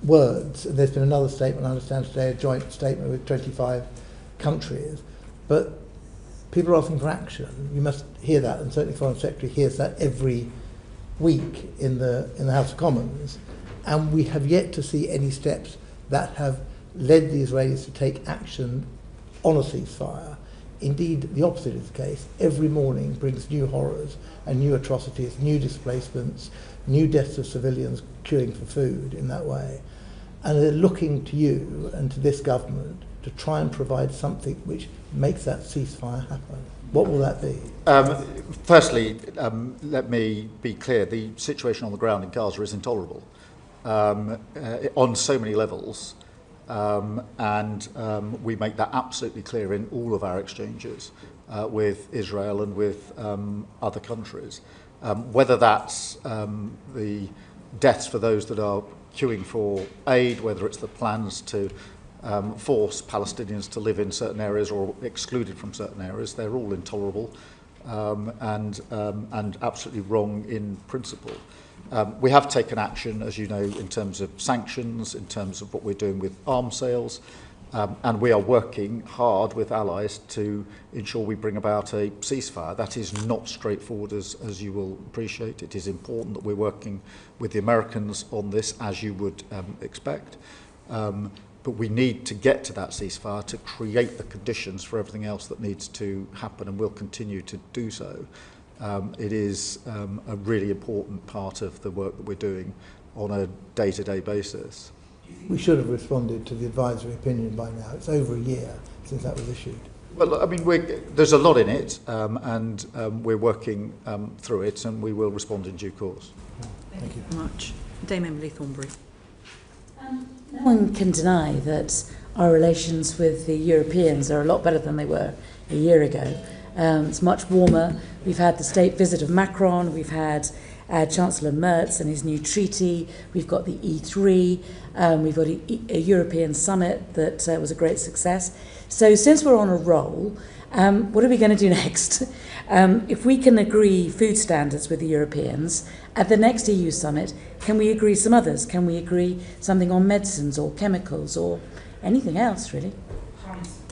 words, and there's been another statement, I understand today, a joint statement with 25 countries, but people are asking for action. You must hear that, and certainly the Foreign Secretary hears that every week in the House of Commons, and we have yet to see any steps that have led the Israelis to take action on a ceasefire. Indeed, the opposite is the case. Every morning brings new horrors and new atrocities, new displacements, new deaths of civilians queuing for food in that way. And they're looking to you and to this government to try and provide something which makes that ceasefire happen. What will that be? Firstly, let me be clear, the situation on the ground in Gaza is intolerable on so many levels. And we make that absolutely clear in all of our exchanges with Israel and with other countries. Whether that's the deaths for those that are queuing for aid, whether it's the plans to force Palestinians to live in certain areas or excluded from certain areas, they're all intolerable and absolutely wrong in principle. We have taken action, as you know, in terms of sanctions, in terms of what we're doing with arms sales, and we are working hard with allies to ensure we bring about a ceasefire. That is not straightforward, as you will appreciate. It is important that we're working with the Americans on this, as you would expect. But we need to get to that ceasefire to create the conditions for everything else that needs to happen, and we'll continue to do so. It is a really important part of the work that we're doing on a day-to-day basis. We should have responded to the advisory opinion by now. It's over a year since that was issued. Well, I mean, there's a lot in it, and we're working through it, and we will respond in due course. Thank you very much. Dame Emily Thornbury. No one can deny that our relations with the Europeans are a lot better than they were a year ago. It's much warmer. We've had the state visit of Macron. We've had Chancellor Merz and his new treaty. We've got the E3. We've got a European summit that was a great success. So since we're on a roll, what are we going to do next? If we can agree food standards with the Europeans, at the next EU summit, can we agree some others? Can we agree something on medicines or chemicals or anything else, really?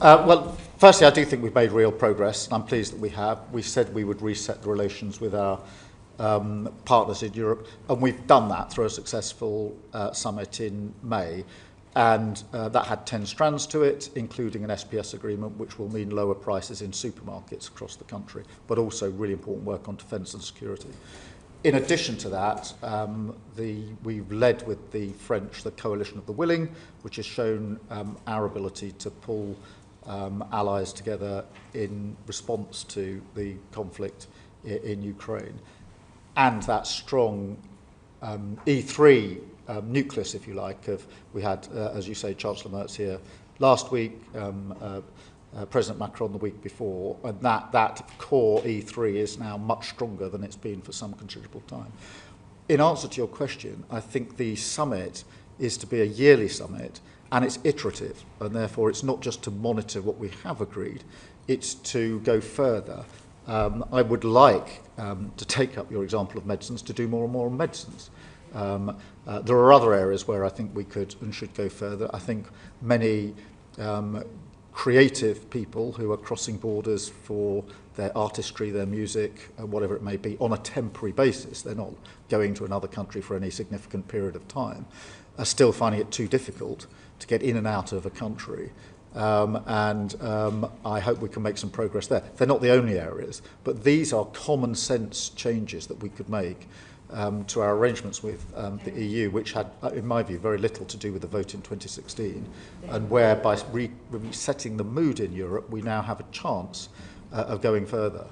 Well, firstly, I do think we've made real progress, and I'm pleased that we have. We said we would reset the relations with our partners in Europe, and we've done that through a successful summit in May. And that had 10 strands to it, including an SPS agreement, which will mean lower prices in supermarkets across the country, but also really important work on defence and security. In addition to that, we've led with the French the Coalition of the Willing, which has shown our ability to pull allies together in response to the conflict in Ukraine. And that strong E3 nucleus, if you like, we had, as you say, Chancellor Merz here last week, President Macron the week before, and that core E3 is now much stronger than it's been for some considerable time. In answer to your question, I think the summit is to be a yearly summit, and it's iterative, and therefore it's not just to monitor what we have agreed, it's to go further. I would like to take up your example of medicines, to do more and more on medicines. There are other areas where I think we could and should go further. I think many creative people who are crossing borders for their artistry, their music, whatever it may be, on a temporary basis, they're not going to another country for any significant period of time, are still finding it too difficult to get in and out of a country. I hope we can make some progress there. They're not the only areas, but these are common sense changes that we could make to our arrangements with the EU, which had, in my view, very little to do with the vote in 2016, and where by resetting the mood in Europe, we now have a chance of going further.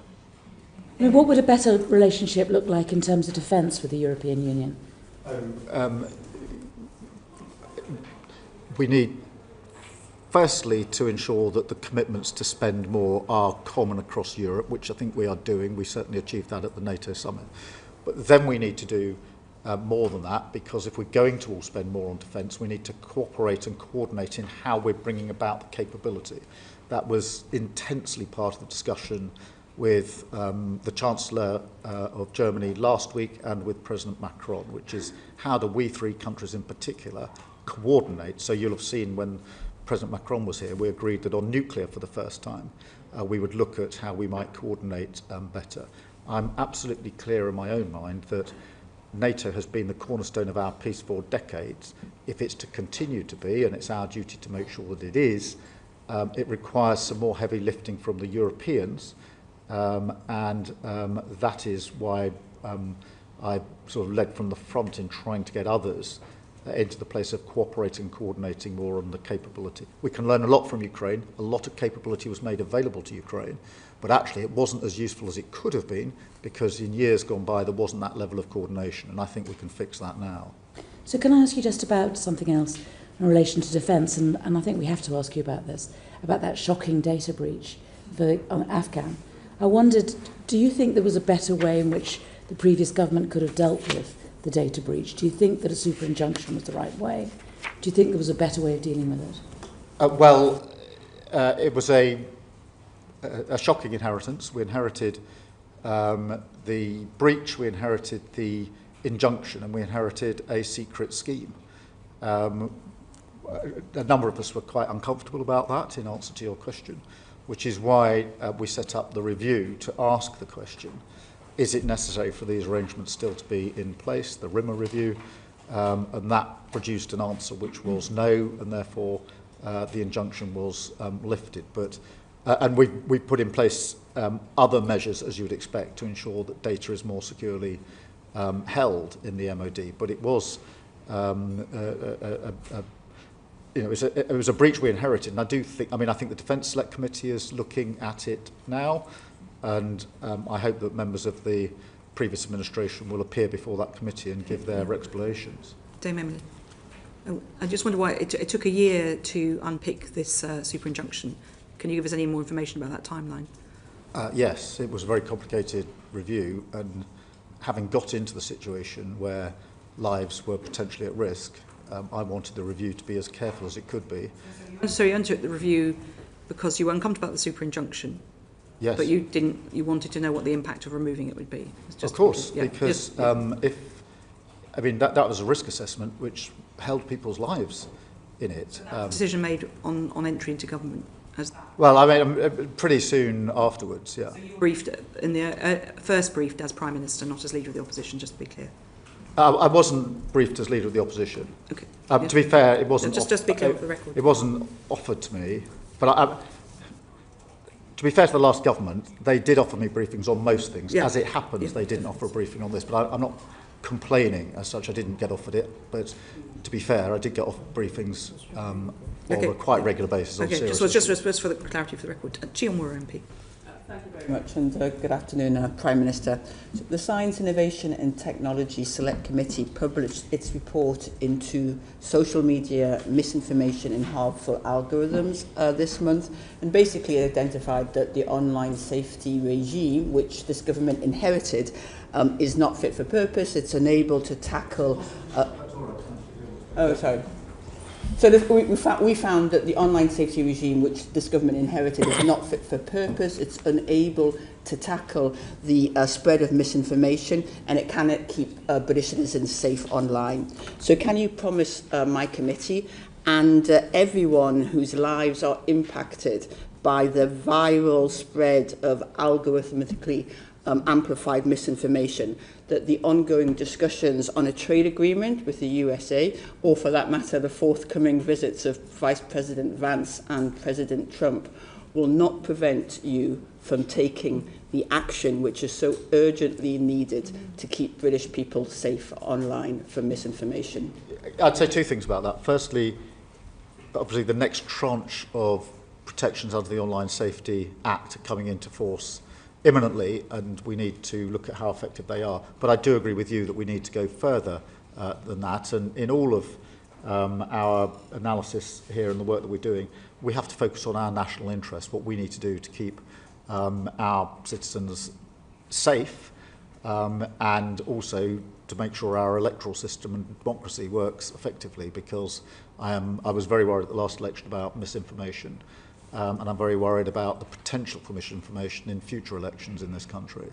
I mean, what would a better relationship look like in terms of defence with the European Union? We need, firstly, to ensure that the commitments to spend more are common across Europe, which I think we are doing. We certainly achieved that at the NATO summit. But then we need to do more than that, because if we're going to all spend more on defence, we need to cooperate and coordinate in how we're bringing about the capability. That was intensely part of the discussion with the Chancellor of Germany last week and with President Macron, which is how do we three countries in particular coordinate. So you'll have seen when President Macron was here, we agreed that on nuclear for the first time, we would look at how we might coordinate better. I'm absolutely clear in my own mind that NATO has been the cornerstone of our peace for decades. If it's to continue to be, and it's our duty to make sure that it is, it requires some more heavy lifting from the Europeans, and that is why I sort of led from the front in trying to get others into the place of cooperating, coordinating more on the capability. We can learn a lot from Ukraine. A lot of capability was made available to Ukraine, but actually it wasn't as useful as it could have been, because in years gone by there wasn't that level of coordination, and I think we can fix that now. So can I ask you just about something else in relation to defence, and I think we have to ask you about this, about that shocking data breach for Afghan. I wondered, do you think there was a better way in which the previous government could have dealt with the data breach? Do you think that a super injunction was the right way? Do you think there was a better way of dealing with it? It was a shocking inheritance. We inherited the breach, we inherited the injunction, and we inherited a secret scheme. A number of us were quite uncomfortable about that, in answer to your question, which is why we set up the review to ask the question, is it necessary for these arrangements still to be in place, the RIMA review, and that produced an answer which was no, and therefore the injunction was lifted. But and we put in place other measures, as you would expect, to ensure that data is more securely held in the MOD. But it was it was a breach we inherited, and I think the Defence Select Committee is looking at it now, and I hope that members of the previous administration will appear before that committee and give their explanations. Dame Emily. I just wonder why it took a year to unpick this super injunction. Can you give us any more information about that timeline? Yes, it was a very complicated review, and having got into the situation where lives were potentially at risk, I wanted the review to be as careful as it could be. So you undertook the review because you were uncomfortable about the super injunction? Yes. But you wanted to know what the impact of removing it would be? Of course, because that was a risk assessment which held people's lives in it. Decision made on entry into government? Pretty soon afterwards, yeah. So you briefed in the first briefed as Prime Minister, not as Leader of the Opposition, just to be clear. I wasn't briefed as Leader of the Opposition. Okay. To be fair, it wasn't. Just be clear for the record. It wasn't offered to me, but to be fair to the last government, they did offer me briefings on most things. Yeah. As it happens, they didn't offer a briefing on this, but I'm not complaining as such. I didn't get offered it, but to be fair, I did get offered briefings on a quite regular basis. Okay, just for the clarity for the record. Chiomura MP. Thank you very much, and good afternoon, Prime Minister. The Science, Innovation and Technology Select Committee published its report into social media misinformation and harmful algorithms this month, and basically identified that the online safety regime, which this government inherited, is not fit for purpose. It's unable to tackle... So we found that the online safety regime, which this government inherited, is not fit for purpose. It's unable to tackle the spread of misinformation, and it cannot keep British citizens safe online. So can you promise my committee and everyone whose lives are impacted by the viral spread of algorithmically amplified misinformation, that the ongoing discussions on a trade agreement with the USA, or for that matter the forthcoming visits of Vice President Vance and President Trump, will not prevent you from taking the action which is so urgently needed to keep British people safe online from misinformation? I'd say two things about that. Firstly, obviously the next tranche of protections under the Online Safety Act are coming into force imminently, and we need to look at how effective they are. But I do agree with you that we need to go further than that, and in all of our analysis here and the work that we're doing, we have to focus on our national interest, what we need to do to keep our citizens safe, and also to make sure our electoral system and democracy works effectively, because I was very worried at the last election about misinformation, and I'm very worried about the potential for misinformation in future elections in this country.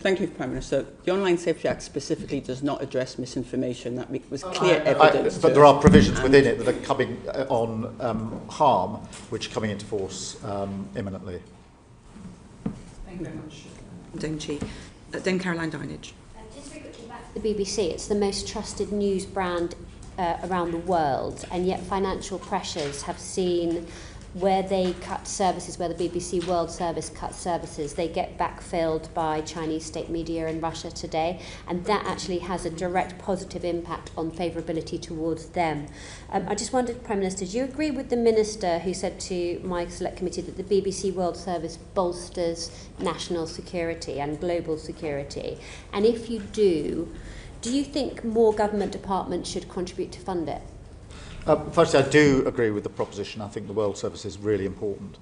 Thank you, Prime Minister. The Online Safety Act specifically does not address misinformation. That was clear evidence. But there are provisions within it that are coming on harm, which are coming into force imminently. Thank you very much. Dame Chi. Dame Caroline Dinage. Just very quickly back to the BBC. It's the most trusted news brand around the world, and yet financial pressures have seen where they cut services, where the BBC World Service cuts services, they get backfilled by Chinese state media in Russia today, and that actually has a direct positive impact on favourability towards them. I just wondered, Prime Minister, do you agree with the Minister who said to my select committee that the BBC World Service bolsters national security and global security? And if you do you think more government departments should contribute to fund it? Firstly, I do agree with the proposition. I think the World Service is really important.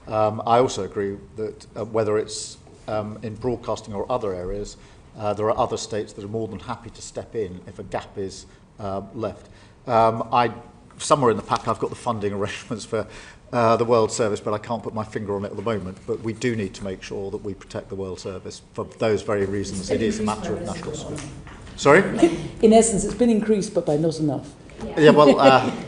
I also agree that whether it's in broadcasting or other areas, there are other states that are more than happy to step in if a gap is left. Somewhere in the pack I've got the funding arrangements for the World Service, but I can't put my finger on it at the moment. But we do need to make sure that we protect the World Service for those very reasons. It is a matter of national security. Sorry? In essence, it's been increased, but by not enough. Yeah, well,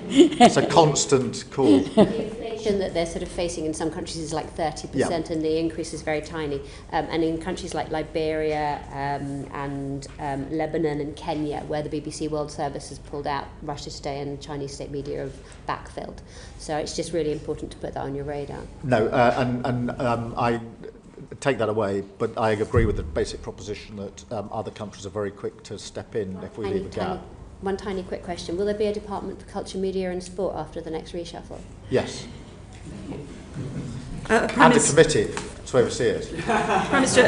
it's a constant call. The inflation that they're sort of facing in some countries is like 30%, yeah, and the increase is very tiny. And in countries like Liberia and Lebanon and Kenya, where the BBC World Service has pulled out, Russia Today and Chinese state media have backfilled. So it's just really important to put that on your radar. No, and I take that away, but I agree with the basic proposition that other countries are very quick to step in if we leave a gap. One tiny quick question. Will there be a Department for Culture, Media and Sport after the next reshuffle? Yes. And a committee to oversee it. Prime Minister,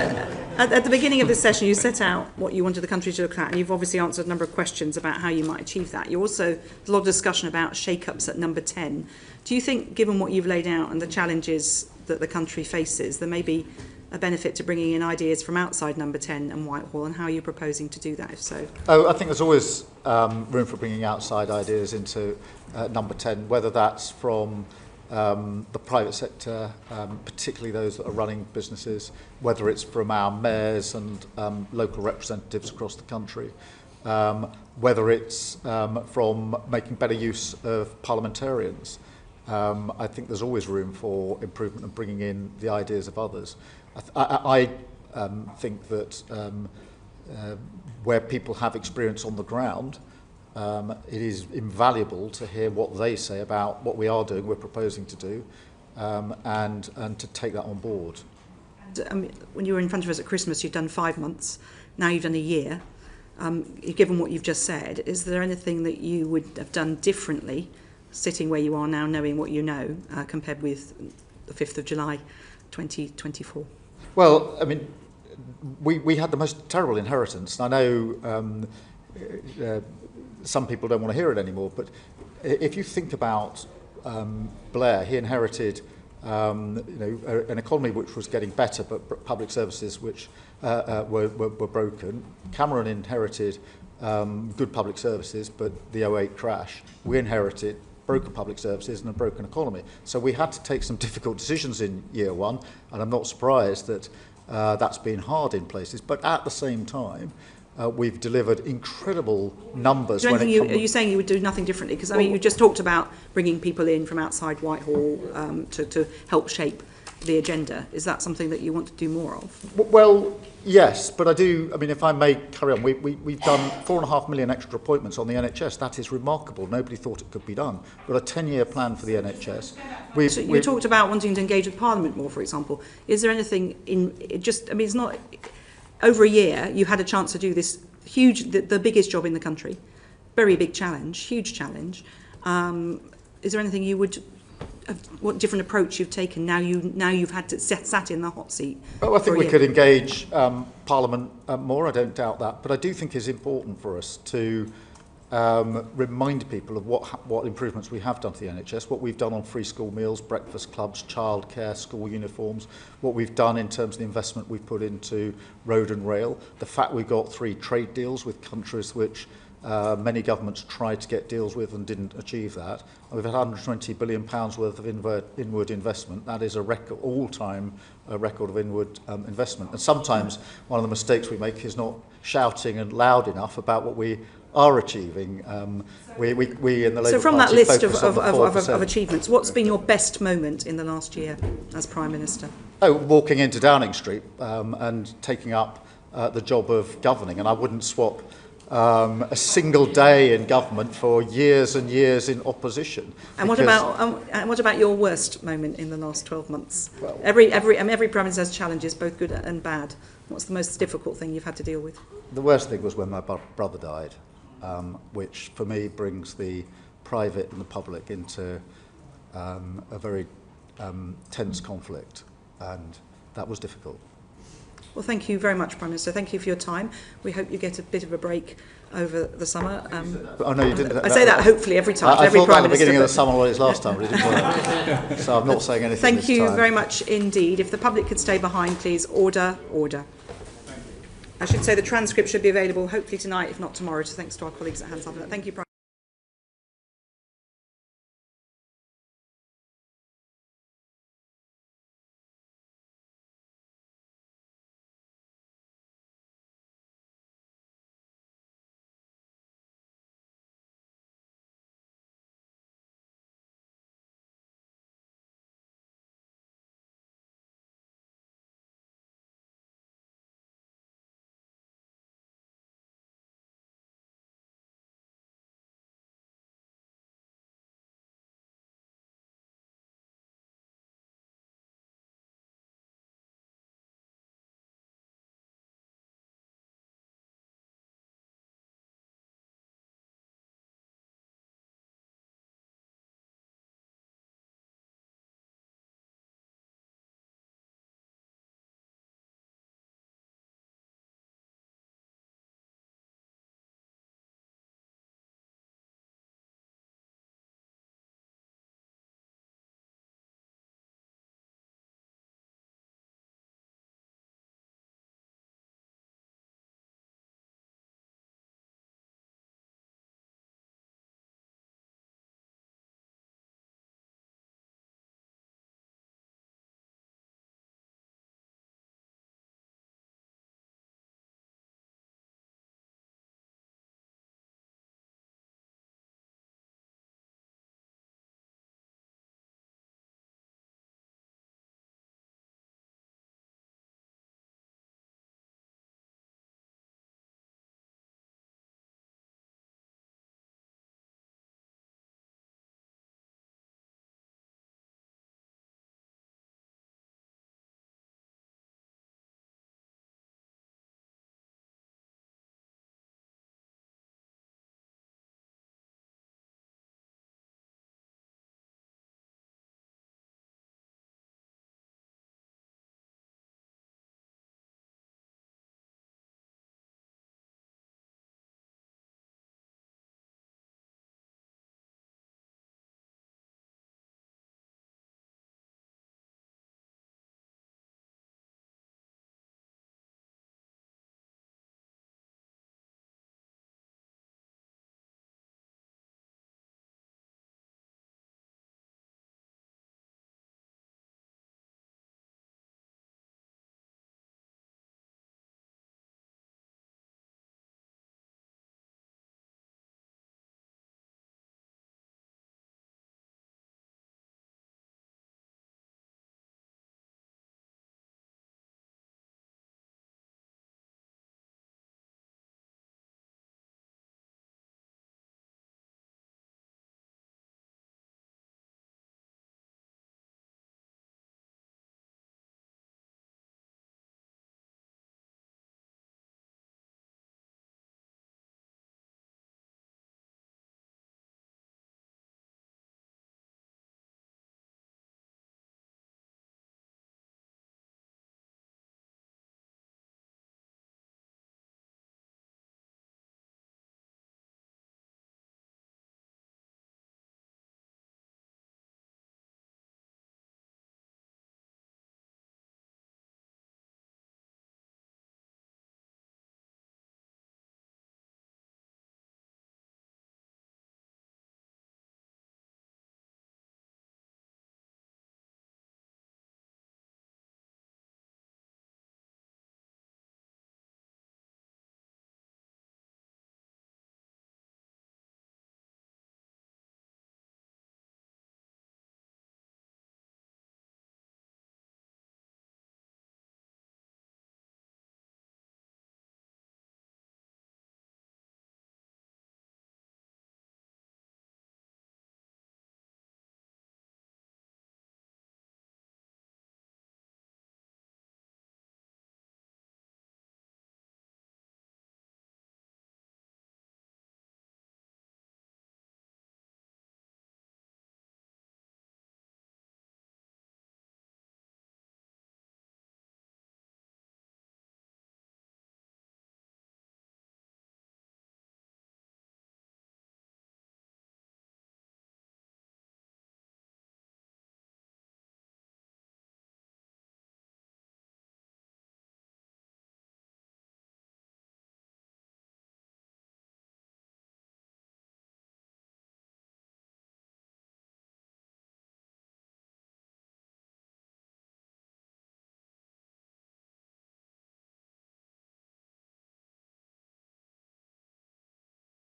at the beginning of this session you set out what you wanted the country to look at, and you've obviously answered a number of questions about how you might achieve that. You also, there's a lot of discussion about shake-ups at number 10. Do you think, given what you've laid out and the challenges that the country faces, there may be a benefit to bringing in ideas from outside number 10 and Whitehall, and how are you proposing to do that, if so? Oh, I think there's always room for bringing outside ideas into number 10, whether that's from the private sector, particularly those that are running businesses, whether it's from our mayors and local representatives across the country, whether it's from making better use of parliamentarians. I think there's always room for improvement and bringing in the ideas of others. I think that where people have experience on the ground, it is invaluable to hear what they say about what we are doing, we're proposing to do, and to take that on board. When you were in front of us at Christmas, you'd done 5 months, now you've done a year. Given what you've just said, is there anything that you would have done differently, sitting where you are now, knowing what you know, compared with the 5th of July 2024? Well, I mean, we had the most terrible inheritance. I know some people don't want to hear it anymore, but if you think about Blair, he inherited an economy which was getting better, but public services which were broken. Cameron inherited good public services, but the 2008 crash. We inherited broken public services and a broken economy. So we had to take some difficult decisions in year one, and I'm not surprised that that's been hard in places. But at the same time, we've delivered incredible numbers. Are you saying you would do nothing differently? Because I mean, you just talked about bringing people in from outside Whitehall to help shape the agenda. Is that something that you want to do more of? Well, yes, but I do. I mean, if I may carry on, we've done 4.5 million extra appointments on the NHS. That is remarkable. Nobody thought it could be done. We've got a 10-year plan for the NHS. So you talked about wanting to engage with Parliament more, for example. Is there anything it's not over a year. You had a chance to do this huge, the biggest job in the country, very big challenge, huge challenge. Is there anything you would? What different approach you've taken now you've had to sat in the hot seat? Well, I think we could engage Parliament more. I don't doubt that, but I do think it's important for us to remind people of what improvements we have done to the NHS, what we've done on free school meals, breakfast clubs, childcare, school uniforms, what we've done in terms of the investment we've put into road and rail, the fact we've got 3 trade deals with countries which many governments tried to get deals with and didn't achieve that. We've had £120 billion worth of inward investment. That is a record, all-time record of inward investment. And sometimes one of the mistakes we make is not shouting and loud enough about what we are achieving. We in the Labour So from Party that list of achievements, what's been your best moment in the last year as Prime Minister? Oh, walking into Downing Street and taking up the job of governing. And I wouldn't swap a single day in government for years and years in opposition. And what about your worst moment in the last 12 months? Well, every Prime Minister has challenges, both good and bad. What's the most difficult thing you've had to deal with? The worst thing was when my brother died, which for me brings the private and the public into a very tense conflict, and that was difficult. Well, thank you very much, Prime Minister. Thank you for your time. We hope you get a bit of a break over the summer. Oh, no, you didn't. I say that hopefully every time. I every thought Prime that at the beginning of the Minister, summer holidays last time, but it didn't work. So I'm not saying anything Thank this you time. very much indeed. If the public could stay behind, please. Order, order. I should say the transcript should be available hopefully tonight, if not tomorrow. So thanks to our colleagues at Hansard. Thank you, Prime